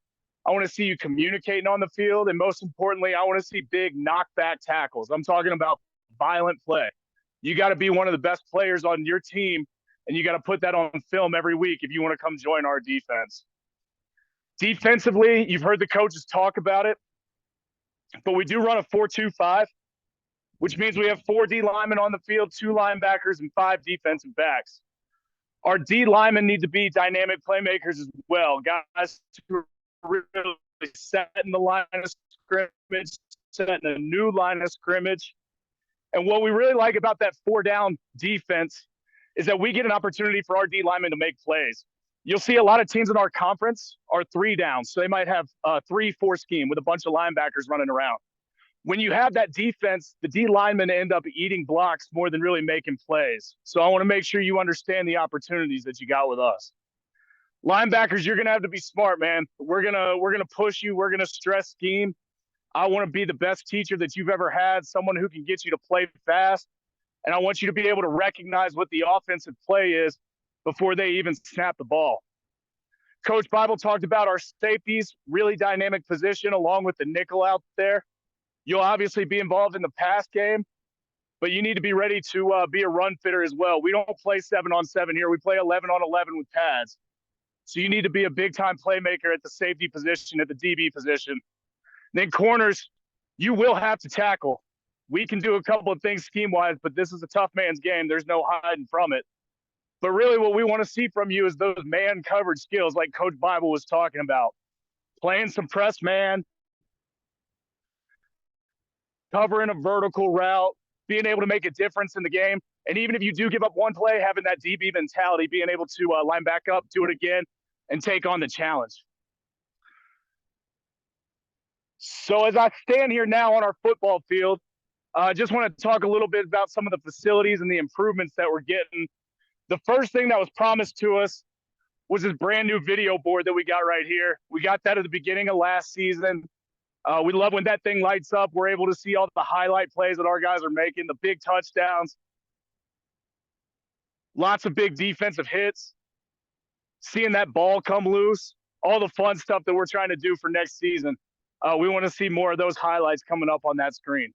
I want to see you communicating on the field. And most importantly, I want to see big knockback tackles. I'm talking about violent play. You got to be one of the best players on your team, and you got to put that on film every week if you want to come join our defense. Defensively, you've heard the coaches talk about it, but we do run a 4-2-5, which means we have 4 D linemen on the field, 2 linebackers, and 5 defensive backs. Our D linemen need to be dynamic playmakers as well, guys who are really setting the line of scrimmage, setting a new line of scrimmage. And what we really like about that 4-down defense is that we get an opportunity for our D linemen to make plays. You'll see a lot of teams in our conference are 3 downs. So they might have a 3-4 scheme with a bunch of linebackers running around. When you have that defense, the D linemen end up eating blocks more than really making plays. So I want to make sure you understand the opportunities that you got with us. Linebackers, you're going to have to be smart, man. We're going to push you. We're going to stress scheme. I want to be the best teacher that you've ever had, someone who can get you to play fast. And I want you to be able to recognize what the offensive play is before they even snap the ball. Coach Bible talked about our safeties, really dynamic position along with the nickel out there. You'll obviously be involved in the pass game, but you need to be ready to be a run fitter as well. We don't play 7-on-7 here. We play 11-on-11 with pads. So you need to be a big-time playmaker at the safety position, at the DB position. Then corners, you will have to tackle. We can do a couple of things scheme-wise, but this is a tough man's game. There's no hiding from it. But really what we want to see from you is those man coverage skills like Coach Bible was talking about. Playing some press man, covering a vertical route, being able to make a difference in the game. And even if you do give up one play, having that DB mentality, being able to line back up, do it again, and take on the challenge. So as I stand here now on our football field, I just want to talk a little bit about some of the facilities and the improvements that we're getting. The first thing that was promised to us was this brand new video board that we got right here. We got that at the beginning of last season. We love when that thing lights up. We're able to see all the highlight plays that our guys are making, the big touchdowns, lots of big defensive hits, seeing that ball come loose, all the fun stuff that we're trying to do for next season. We want to see more of those highlights coming up on that screen.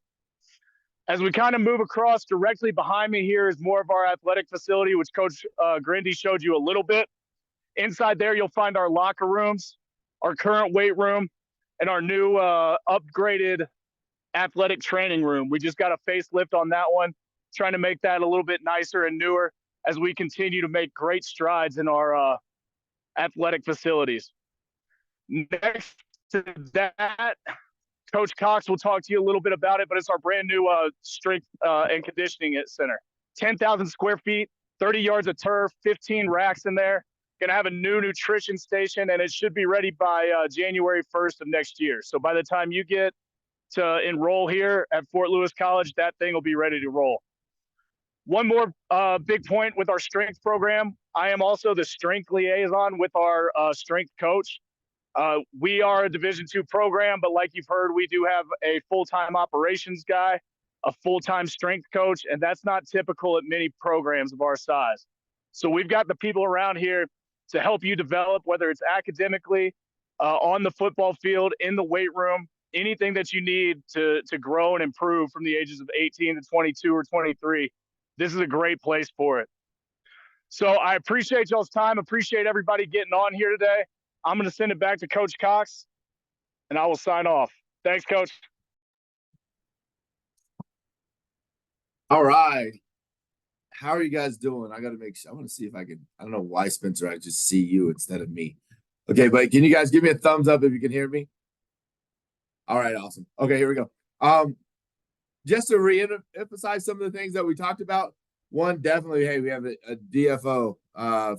As we kind of move across, directly behind me here is more of our athletic facility, which Coach Grindy showed you a little bit. Inside there, you'll find our locker rooms, our current weight room, and our new upgraded athletic training room. We just got a facelift on that one, trying to make that a little bit nicer and newer as we continue to make great strides in our athletic facilities. Next to that, Coach Cox will talk to you a little bit about it, but it's our brand new strength and conditioning center. 10,000 square feet, 30 yards of turf, 15 racks in there. Going to have a new nutrition station, and it should be ready by January 1st of next year. So by the time you get to enroll here at Fort Lewis College, that thing will be ready to roll. One more big point with our strength program. I am also the strength liaison with our strength coach. We are a Division II program, but like you've heard, we do have a full-time operations guy, a full-time strength coach, and that's not typical at many programs of our size. So we've got the people around here to help you develop, whether it's academically, on the football field, in the weight room, anything that you need to grow and improve from the ages of 18 to 22 or 23, this is a great place for it. So I appreciate y'all's time. Appreciate everybody getting on here today. I'm going to send it back to Coach Cox, and I will sign off. Thanks, Coach. All right. How are you guys doing? I got to make sure. I want to see if I can. I don't know why, Spencer. I just see you instead of me. Okay, but can you guys give me a thumbs up if you can hear me? All right, awesome. Okay, here we go. Just to re-emphasize some of the things that we talked about. One, definitely, hey, we have a DFO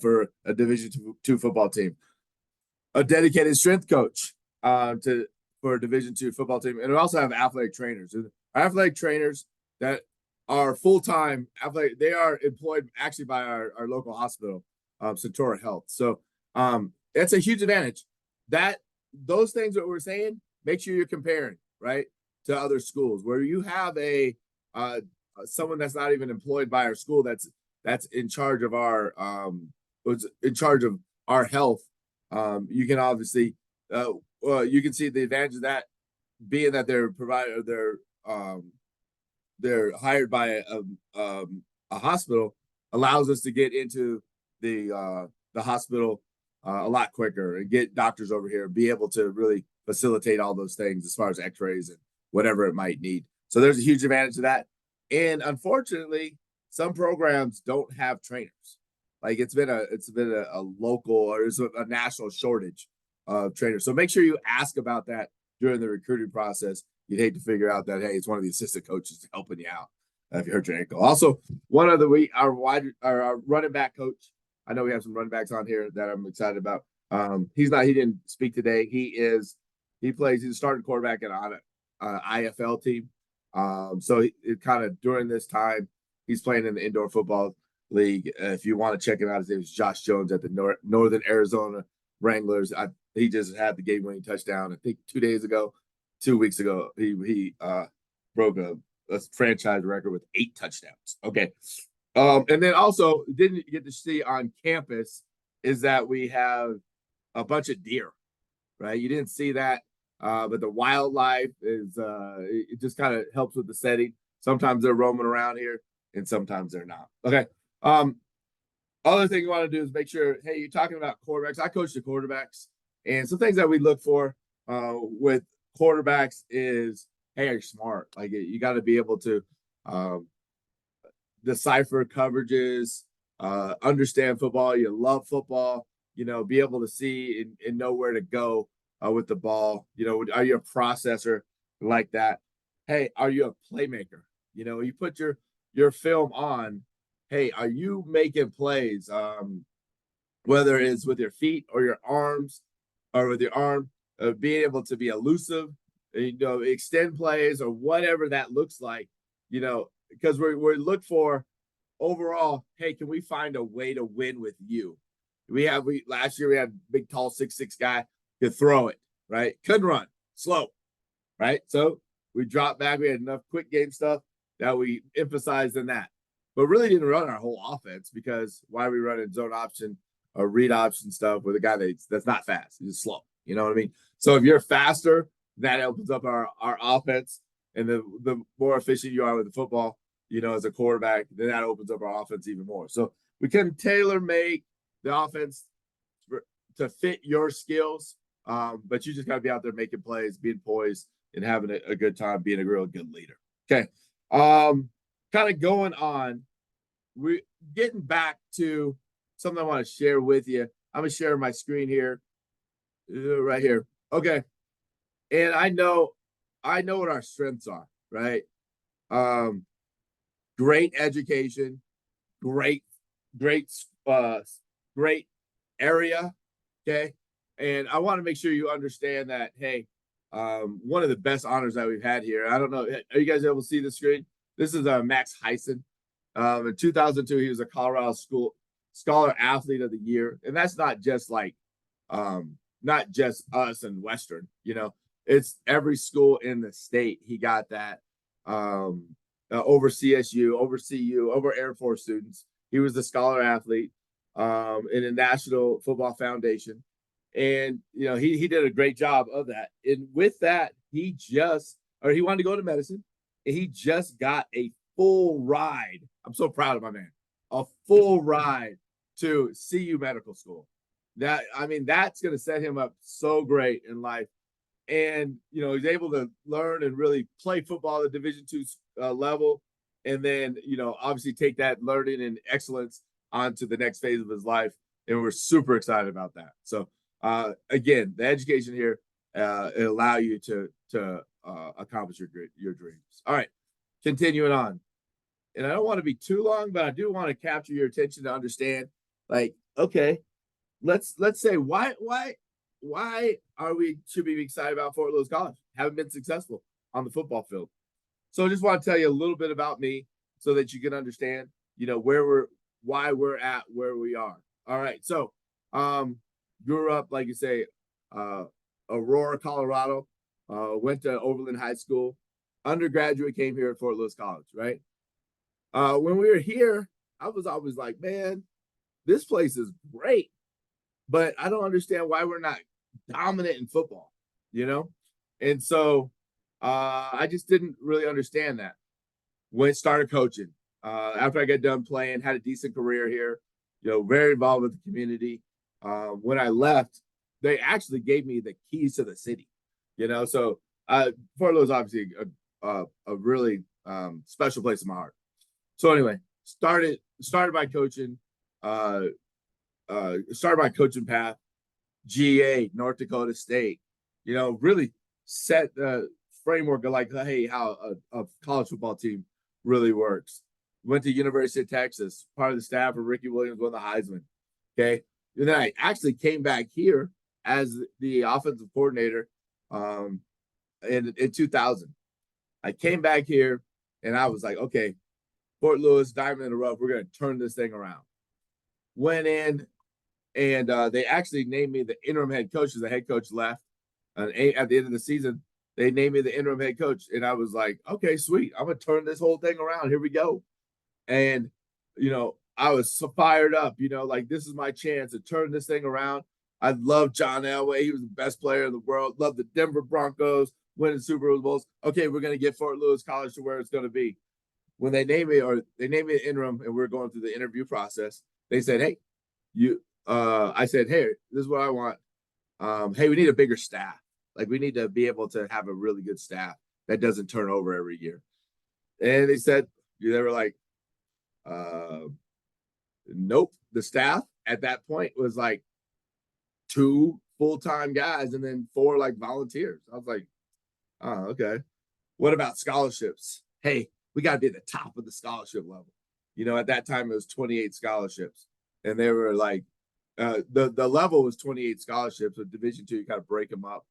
for a Division II football team, a dedicated strength coach for a Division II football team, and we also have athletic trainers. Our athletic trainers that are full-time athletic, they are employed actually by our local hospital, Centaura Health. So that's a huge advantage. Those things that we're saying, make sure you're comparing, right, to other schools where you have someone that's not even employed by our school that's in charge of our health. You can obviously you can see the advantage of that being that they're hired by a hospital, allows us to get into the hospital a lot quicker and get doctors over here, be able to really facilitate all those things as far as x-rays and whatever it might need. So there's a huge advantage to that. And unfortunately, some programs don't have trainers. Like it's been a local or there's a national shortage of trainers. So make sure you ask about that during the recruiting process. You'd hate to figure out that, hey, it's one of the assistant coaches helping you out if you hurt your ankle. Also, one of our running back coach. I know we have some running backs on here that I'm excited about. He didn't speak today. He's a starting quarterback on an IFL team. So it kind of during this time, he's playing in the indoor football league. If you want to check him out, his name is Josh Jones at the Northern Arizona Wranglers. He just had the game-winning touchdown. I think 2 weeks ago, he broke a franchise record with 8 touchdowns. Okay. And then also didn't get to see on campus is that we have a bunch of deer, right? You didn't see that. But the wildlife is it just kind of helps with the setting. Sometimes they're roaming around here and sometimes they're not. Okay. Other thing you want to do is make sure, hey, you're talking about quarterbacks. I coach the quarterbacks, and some things that we look for with quarterbacks is, hey, are you smart? Like you got to be able to decipher coverages, understand football. You love football, be able to see and know where to go with the ball. Are you a processor like that? Hey, are you a playmaker? You put your film on. Hey, are you making plays? Whether it's with your feet or your arms or with your arm, being able to be elusive, extend plays or whatever that looks like, because we're look for overall, hey, can we find a way to win with you? Last year we had a big, tall, 6'6" guy could throw it, right? Couldn't run, slow, right? So we dropped back. We had enough quick game stuff that we emphasized in that, but really didn't run our whole offense because why are we running zone option or read option stuff with a guy that's not fast? He's slow. You know what I mean? So if you're faster, that opens up our offense, and the more efficient you are with the football, as a quarterback, then that opens up our offense even more. So we can tailor make the offense to fit your skills, but you just got to be out there making plays, being poised, and having a good time, being a real good leader. Okay, kind of going on, we're getting back to something I want to share with you. I'm gonna share my screen here, right here. Okay, and I know what our strengths are, right? Great education, great area. Okay. And I want to make sure you understand that, hey, one of the best honors that we've had here. I don't know. Are you guys able to see the screen? This is Max Heisen. In 2002, he was a Colorado School Scholar Athlete of the Year. And that's not just not just us and Western, it's every school in the state. He got that over CSU, over CU, over Air Force students. He was the Scholar Athlete in the National Football Foundation. And, he did a great job of that. And with that, he wanted to go to medicine, and he just got a full ride. I'm so proud of my man. A full ride to CU Medical School. That's going to set him up so great in life. And, he's able to learn and really play football at the Division II level. And then, obviously take that learning and excellence onto the next phase of his life. And we're super excited about that. So, again, the education here, it'll allow you to accomplish your dreams. All right, continuing on. And I don't want to be too long, but I do want to capture your attention to understand, like, okay, let's say why should we be excited about Fort Lewis College? Haven't been successful on the football field. So I just want to tell you a little bit about me so that you can understand, why we're at where we are. All right. So grew up, like you say, Aurora, Colorado, went to Overland High School. Undergraduate came here at Fort Lewis College, right? When we were here, I was always like, man, this place is great, but I don't understand why we're not dominant in football, And so I just didn't really understand that. Started coaching. After I got done playing, had a decent career here, very involved with the community. When I left, they actually gave me the keys to the city, So Fort Lewis is obviously a really special place in my heart. So anyway, started my coaching, started my coaching path, GA, North Dakota State, really set the framework of like, hey, how a college football team really works. Went to University of Texas, part of the staff of Ricky Williams, won the Heisman. Okay. And then I actually came back here as the offensive coordinator in 2000. I came back here and I was like, okay, Fort Lewis, diamond in the rough, we're going to turn this thing around. Went in and they actually named me the interim head coach because the head coach left. And at the end of the season, they named me the interim head coach. And I was like, okay, sweet. I'm going to turn this whole thing around. Here we go. And, I was so fired up, like this is my chance to turn this thing around. I love John Elway. He was the best player in the world. Love the Denver Broncos winning Super Bowls. Okay, we're going to get Fort Lewis College to where it's going to be. When they named me an interim and we're going through the interview process, they said, hey, I said, hey, this is what I want. Hey, we need a bigger staff. Like we need to be able to have a really good staff that doesn't turn over every year. And they were like, nope. The staff at that point was like 2 full-time guys and then 4 like volunteers. I was like, oh, okay. What about scholarships? Hey, we got to be at the top of the scholarship level. At that time it was 28 scholarships, and they were like, the level was 28 scholarships. With Division II, you kind of break them up.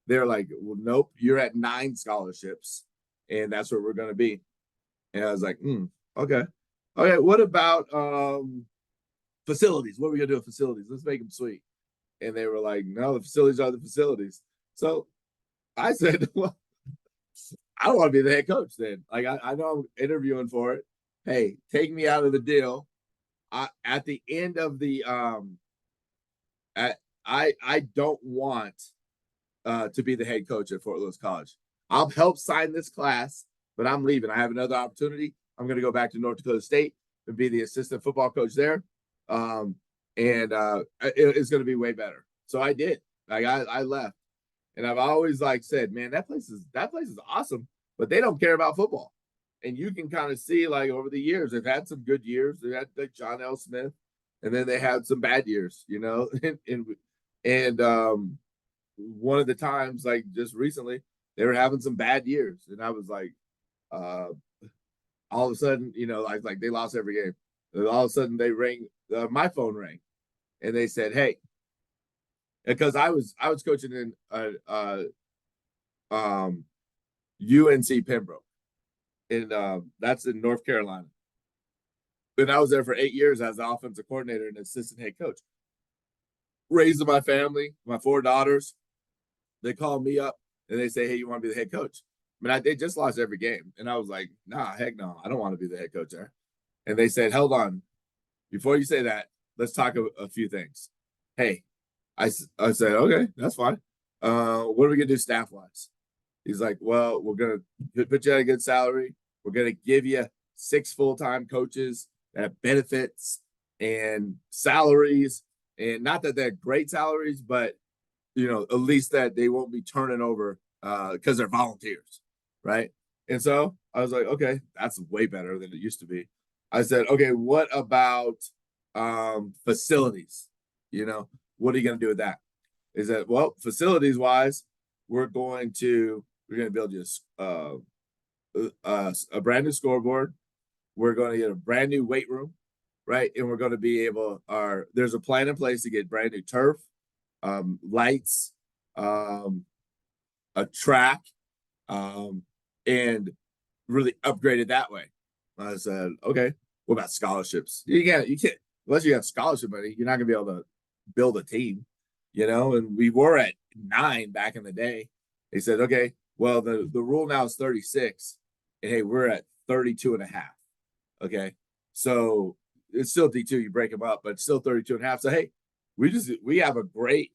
They're like, well, nope, you're at 9 scholarships, and that's where we're going to be. And I was like, okay. What about facilities? What are we going to do with facilities? Let's make them sweet. And they were like, no, the facilities are the facilities. So I said, well, I don't want to be the head coach then. Like, I know I'm interviewing for it. Hey, take me out of the deal. At the end of the I don't want to be the head coach at Fort Lewis College. I'll help sign this class, but I'm leaving. I have another opportunity. I'm going to go back to North Dakota State and be the assistant football coach there. It's going to be way better. So I did. Like I left, and I've always said, man, that place is awesome, but they don't care about football. And you can kind of see like over the years, they've had some good years. They had like John L. Smith, and then they had some bad years, and one of the times, like just recently, they were having some bad years, and I was like, all of a sudden, like they lost every game. And all of a sudden, they rang. My phone rang, and they said, "Hey," because I was coaching in UNC Pembroke, and that's in North Carolina. And I was there for 8 years as the offensive coordinator and assistant head coach. Raising my family, my 4 daughters. They call me up and they say, "Hey, you want to be the head coach?" They just lost every game, and I was like, "Nah, heck no, I don't want to be the head coach there." And they said, "Hold on, before you say that, let's talk a few things." Hey, I said, "Okay, that's fine. What are we gonna do staff wise?" He's like, well, we're going to put you at a good salary. We're going to give you 6 full-time coaches that have benefits and salaries. And not that they're great salaries, but, you know, at least that they won't be turning over because they're volunteers, right? And so I was like, okay, that's way better than it used to be. I said, okay, what about facilities? You know, what are you going to do with that? Is that, well, facilities wise, we're going to build you a brand new scoreboard. We're going to get a brand new weight room, right? And we're going to be able, there's a plan in place to get brand new turf, lights, a track, and really upgrade it that way. I said, okay, what about scholarships? You can't, unless you have scholarship money, you're not gonna be able to build a team, you know? And we were at 9 back in the day. They said, okay, well, the rule now is 36, and hey, we're at 32 and a half. Okay. So it's still D2, you break them up, but it's still 32 and a half. So hey, we have a great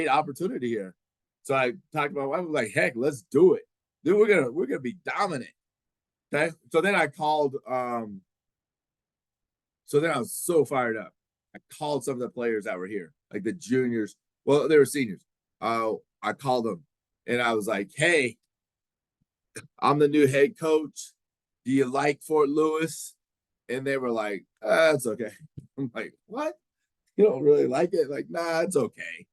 opportunity here. So I talked to my wife, I was like, heck, let's do it. Dude, we're gonna be dominant. Okay. So then I called, so then I was so fired up. I called some of the players that were here, like the juniors. Well, they were seniors. I called them and I was like, hey, I'm the new head coach. Do you like Fort Lewis? And they were like, it's okay. I'm like, what? You don't really like it? Like, nah, it's okay.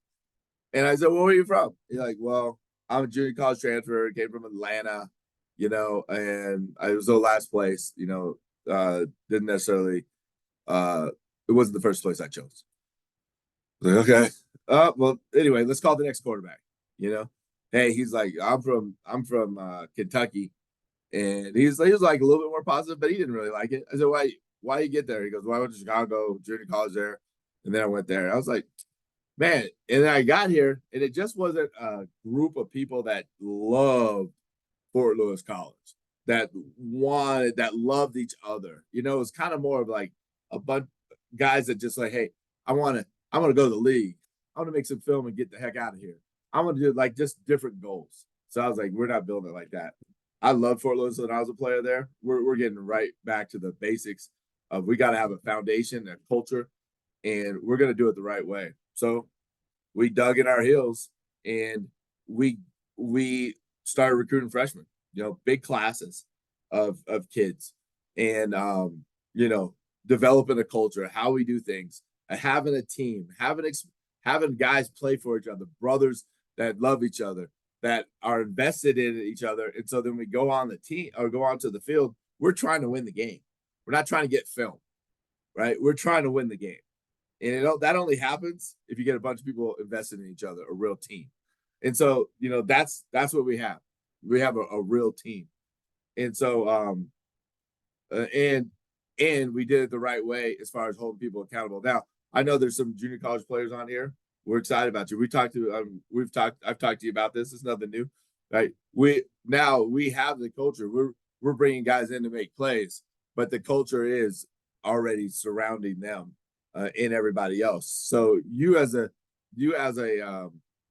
And I said, well, where are you from? He's like, well, I'm a junior college transfer, came from Atlanta, you know, and I was the last place, you know, didn't necessarily, it wasn't the first place I chose. Like, okay. Well, anyway, let's call the next quarterback, you know. Hey, he's like, I'm from Kentucky. And he was like a little bit more positive, but he didn't really like it. I said, why you get there? He goes, well, I went to Chicago, junior college there. And then I went there. I was like, man, and then I got here, and it just wasn't a group of people that loved Fort Lewis College, that loved each other. You know, it was kind of more of like a bunch of guys that just like, hey, I want to go to the league. I want to make some film and get the heck out of here. I want to do like just different goals. So I was like, we're not building it like that. I love Fort Lewis when I was a player there. We're getting right back to the basics of we got to have a foundation, a culture, and we're going to do it the right way. So we dug in our heels and we started recruiting freshmen, you know, big classes of kids, and you know, developing a culture, how we do things, having a team, having guys play for each other, brothers that love each other, that are invested in each other. And so then we go on the team or go onto the field. We're trying to win the game. We're not trying to get film, right? We're trying to win the game. And that only happens if you get a bunch of people invested in each other, a real team. And so, you know, that's what we have. We have a real team. And so, and we did it the right way as far as holding people accountable. Now, I know there's some junior college players on here. We're excited about you. I've talked to you about this. It's nothing new, right? We have the culture. We're bringing guys in to make plays, but the culture is already surrounding them and everybody else. So you as a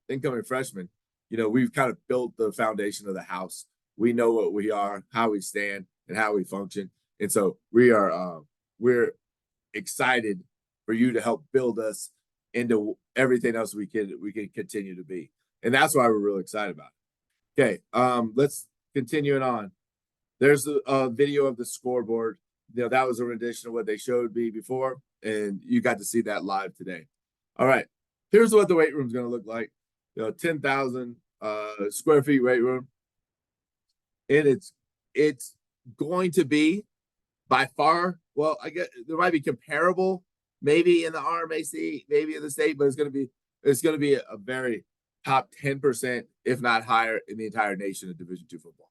incoming freshman, you know, we've kind of built the foundation of the house. We know what we are, how we stand, and how we function. And so we're excited for you to help build us into everything else we can continue to be. And that's why we're really excited about it. Okay, let's continue it on. There's a video of the scoreboard. You know, that was a rendition of what they showed me before, and you got to see that live today. All right, here's what the weight room is going to look like. You know, 10,000 square feet weight room, and it's going to be by far, well, I guess there might be comparable, maybe in the RMAC, maybe in the state, but it's going to be a very top 10%, if not higher, in the entire nation of Division II football.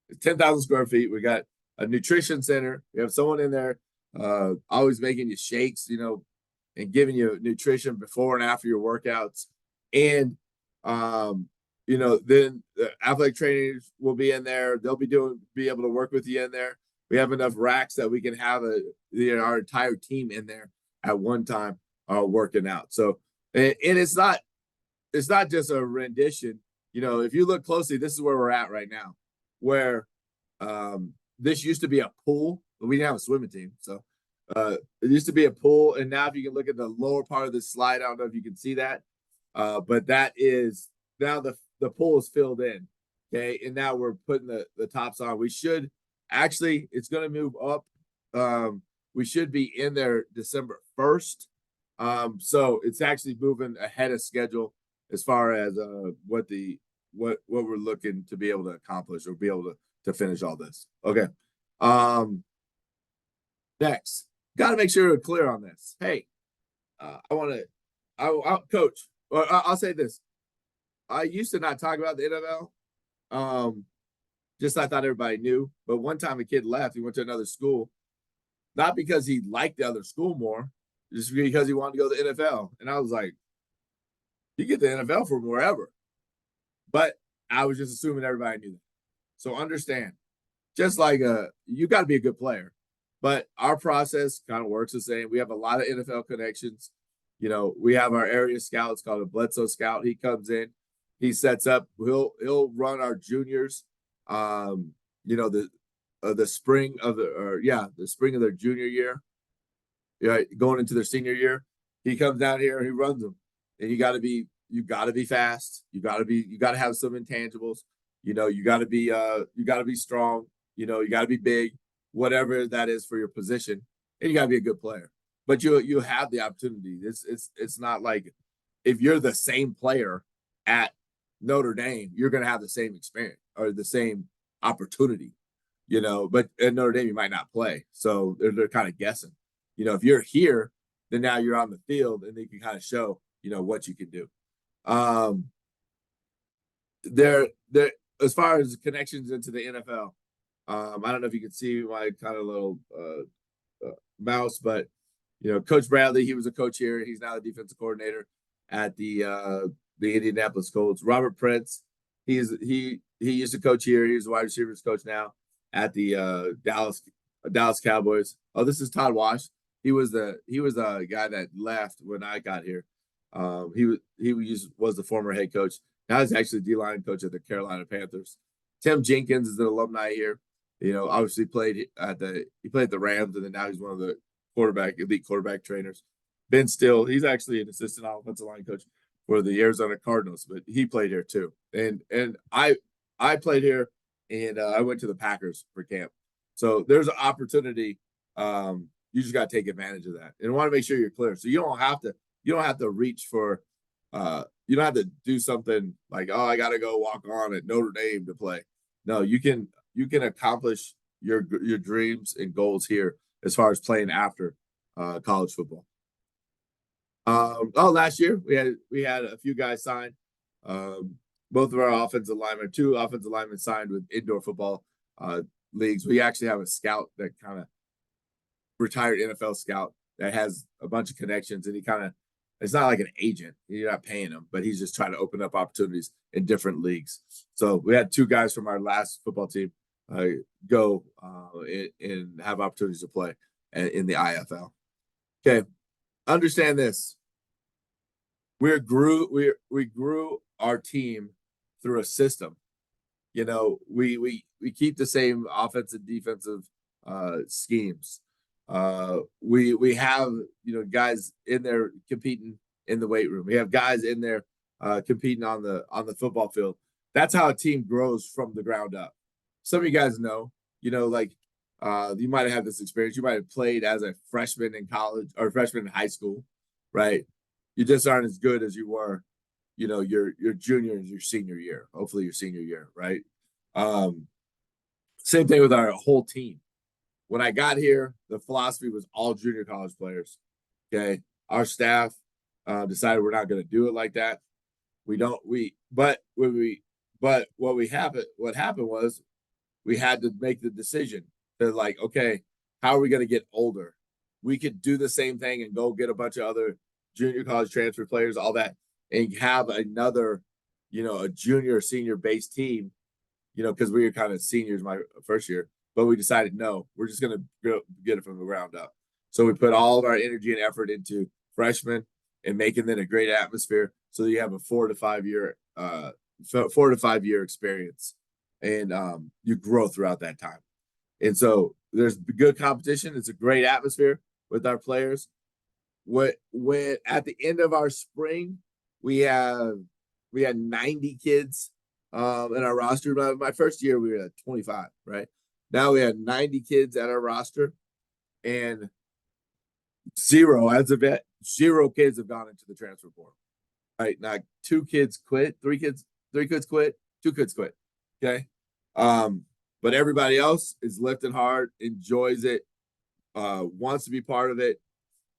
It's 10,000 square feet. We got a nutrition center. We have someone in there always making you shakes, you know, and giving you nutrition before and after your workouts. And, you know, then the athletic trainers will be in there. They'll be able to work with you in there. We have enough racks that we can have our entire team in there at one time working out. So, and it's not just a rendition. if you look closely, this is where we're at right now, where this used to be a pool, but we didn't have a swimming team. So it used to be a pool. And now if you can look at the lower part of the slide, I don't know if you can see that, but that is now the pool is filled in. Okay. And now we're putting the tops on. We should actually, it's going to move up. We should be in there December 1st. So it's actually moving ahead of schedule as far as what we're looking to be able to accomplish or be able to finish all this. Okay. Next, got to make sure we're clear on this. Hey, I'll coach. Or I'll say this. I used to not talk about the NFL. Just I thought everybody knew. But one time a kid left. He went to another school, not because he liked the other school more, just because he wanted to go to the NFL. And I was like, you get the NFL from wherever. But I was just assuming everybody knew that. So understand, just like you got to be a good player. But our process kind of works the same. We have a lot of NFL connections. We have our area scout. It's called a Bledsoe scout. He comes in, he sets up. He'll run our juniors. The spring of the spring of their junior year. Yeah, going into their senior year, he comes down here and he runs them. And you got to be fast. You got to have some intangibles. You got to be strong. You got to be big, whatever that is for your position, and you got to be a good player. But you have the opportunity. It's not like if you're the same player at Notre Dame, you're going to have the same experience or the same opportunity. But at Notre Dame you might not play, so they're kind of guessing. If you're here, then now you're on the field and they can kind of show what you can do. There as far as connections into the NFL. I don't know if you can see my kind of little mouse, but Coach Bradley, he was a coach here. He's now the defensive coordinator at the Indianapolis Colts. Robert Prince, he used to coach here. He's the wide receivers coach now at the Dallas Cowboys. Oh, this is Todd Wash. He was the guy that left when I got here. He was the former head coach. Now he's actually D-line coach at the Carolina Panthers. Tim Jenkins is an alumni here. Obviously he played at the Rams, and then now he's one of the elite quarterback trainers. Ben Still, he's actually an assistant offensive line coach for the Arizona Cardinals, but he played here too. And I played here, and I went to the Packers for camp. So there's an opportunity. You just got to take advantage of that, and want to make sure you're clear. So you don't have to reach for. You don't have to do something like, oh, I got to go walk on at Notre Dame to play. No, you can accomplish your dreams and goals here as far as playing after college football. Last year we had a few guys sign. Both of our two offensive linemen signed with indoor football leagues. We actually have a scout that kind of retired NFL scout that has a bunch of connections, and it's not like an agent. You're not paying him, but he's just trying to open up opportunities in different leagues. So we had two guys from our last football team go and have opportunities to play in the IFL. Okay, understand this. We grew our team through a system. We keep the same offensive defensive schemes. We have guys in there competing in the weight room. We have guys in there competing on the football field. That's how a team grows from the ground up. Some of you guys know, you might have had this experience. You might have played as a freshman in college or freshman in high school, right? You just aren't as good as you were, your junior and your senior year. Hopefully your senior year, right? Same thing with our whole team. When I got here, the philosophy was all junior college players. Okay, our staff decided we're not going to do it like that. What happened was we had to make the decision to okay, how are we going to get older? We could do the same thing and go get a bunch of other junior college transfer players, all that, and have another, a junior senior based team, because we were kind of seniors my first year. But we decided, no, we're just going to get it from the ground up. So we put all of our energy and effort into freshmen and making them a great atmosphere. So that you have a 4 to 5 year 4 to 5 year experience, and you grow throughout that time. And so there's good competition. It's a great atmosphere with our players. When at the end of our spring, we had 90 kids in our roster. My first year we were at 25, right? Now we had 90 kids at our roster, and zero kids have gone into the transfer portal. Right now, 2 kids quit, 3 kids quit, 2 kids quit. Okay. But everybody else is lifting hard, enjoys it, wants to be part of it,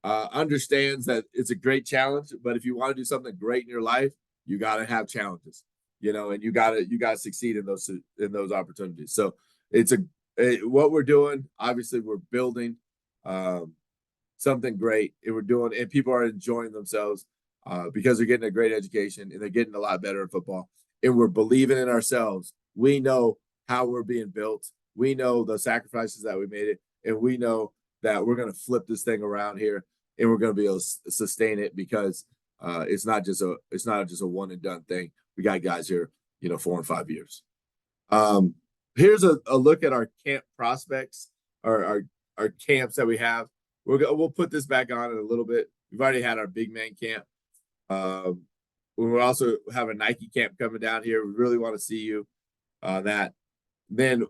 understands that it's a great challenge. But if you want to do something great in your life, you got to have challenges, and you got to succeed in those opportunities. So it's what we're doing. Obviously, we're building something great, and people are enjoying themselves because they're getting a great education and they're getting a lot better at football. And we're believing in ourselves. We know how we're being built. We know the sacrifices that we made it, and we know that we're going to flip this thing around here, and we're going to be able to sustain it because it's not just a one and done thing. We got guys here, 4 and 5 years. Here's a look at our camp prospects, our camps that we have. We'll put this back on in a little bit. We've already had our big man camp. We'll also have a Nike camp coming down here. We really want to see you that. Then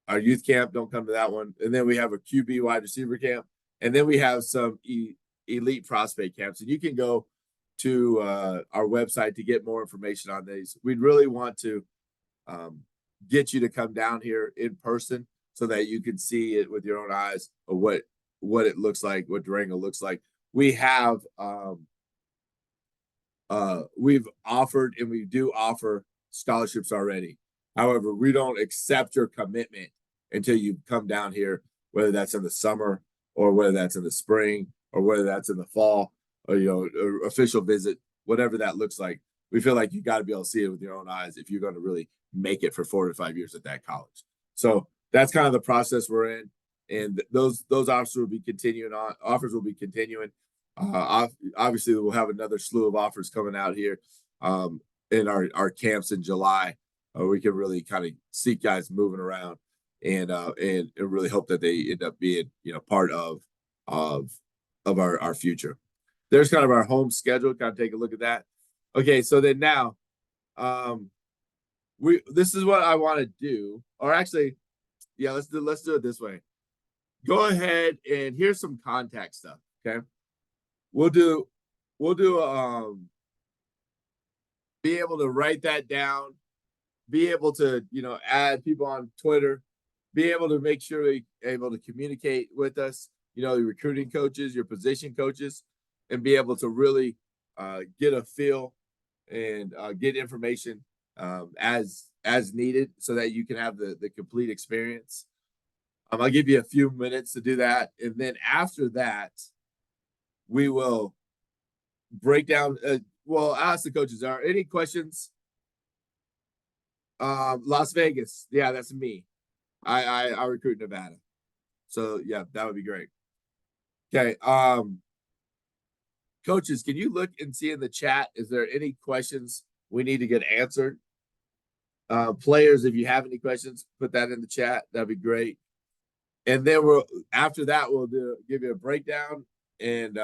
our youth camp, don't come to that one. And then we have a QB wide receiver camp. And then we have some elite prospect camps. And you can go to our website to get more information on these. We'd really want to get you to come down here in person so that you can see it with your own eyes of what it looks like, what Durango looks like. We have we've offered and we do offer scholarships already. However, we don't accept your commitment until you come down here, whether that's in the summer or whether that's in the spring or whether that's in the fall or official visit, whatever that looks like. We feel like you got to be able to see it with your own eyes if you're going to really make it for 4 to 5 years at that college. So that's kind of the process we're in. And those offers will be continuing. Obviously, we'll have another slew of offers coming out here in our camps in July. We can really kind of see guys moving around and really hope that they end up being part of our future. There's kind of our home schedule. Kind of take a look at that. Okay, so then now, this is what I want to do. Or actually, yeah, let's do it this way. Go ahead and here's some contact stuff. Okay, we'll do be able to write that down, be able to add people on Twitter, be able to make sure we're able to communicate with us, your recruiting coaches, your position coaches, and be able to really get a feel and get information as needed so that you can have the complete experience. I'll give you a few minutes to do that. And then after that, we will break down. Well, ask the coaches, are any questions? Las Vegas. Yeah, that's me. I recruit Nevada. So yeah, that would be great. Okay. Coaches, can you look and see in the chat? Is there any questions we need to get answered? Players, if you have any questions, put that in the chat. That'd be great. And then after that, we'll give you a breakdown and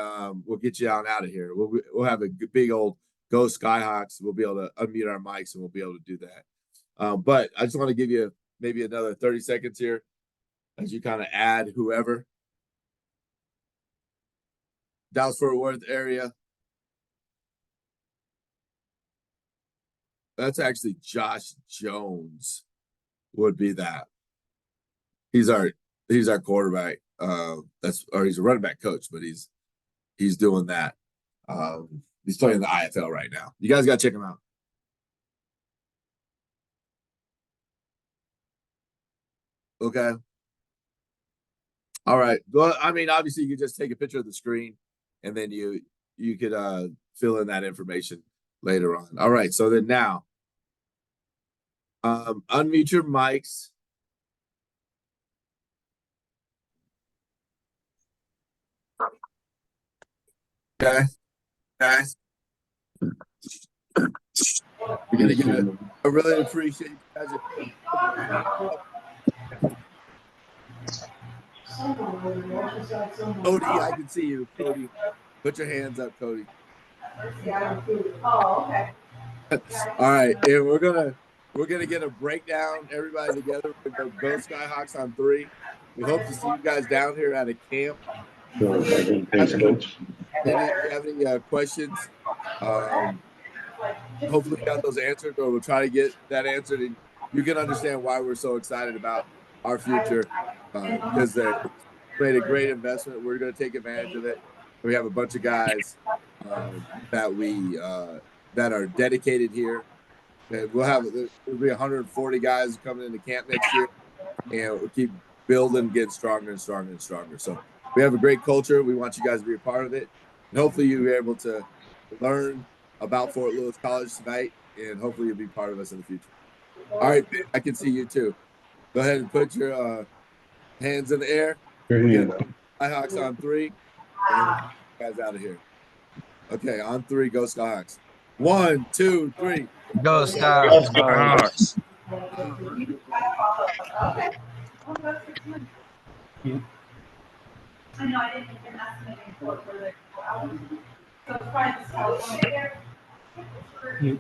we'll get you out of here. We'll have a big old Go Skyhawks. We'll be able to unmute our mics and we'll be able to do that. But I just want to give you maybe another 30 seconds here as you kind of add whoever. Dallas-Fort Worth area. That's actually Josh Jones would be that. He's our quarterback. He's a running back coach, but he's doing that. He's playing the IFL right now. You guys got to check him out. Okay. All right. Well, I mean, obviously you could just take a picture of the screen and then you could fill in that information later on. All right. So then now, unmute your mics. Okay. We're gonna get it. I really appreciate you guys. Cody, I can see you. Cody, put your hands up, Cody. Oh, okay. All right, and we're gonna get a breakdown. Everybody together. We're gonna go Skyhawks on 3. We hope to see you guys down here at a camp. Thanks, Coach. If you have any questions, hopefully you got those answered, or we'll try to get that answered, and you can understand why we're so excited about our future, because they made a great investment. We're going to take advantage of it. We have a bunch of guys that are dedicated here. And there'll be 140 guys coming into camp next year, and we'll keep building, getting stronger and stronger and stronger. So we have a great culture. We want you guys to be a part of it, and hopefully you'll be able to learn about Fort Lewis College tonight, and hopefully you'll be part of us in the future. All right, I can see you too. Go ahead and put your hands in the air. Skyhawks on 3, and we'll get you guys out of here. Okay, on 3, go Skyhawks. 1, 2, 3. Go Skyhawks. Skyhawks. I know I didn't even estimate for the hours. So it's probably the smallest one.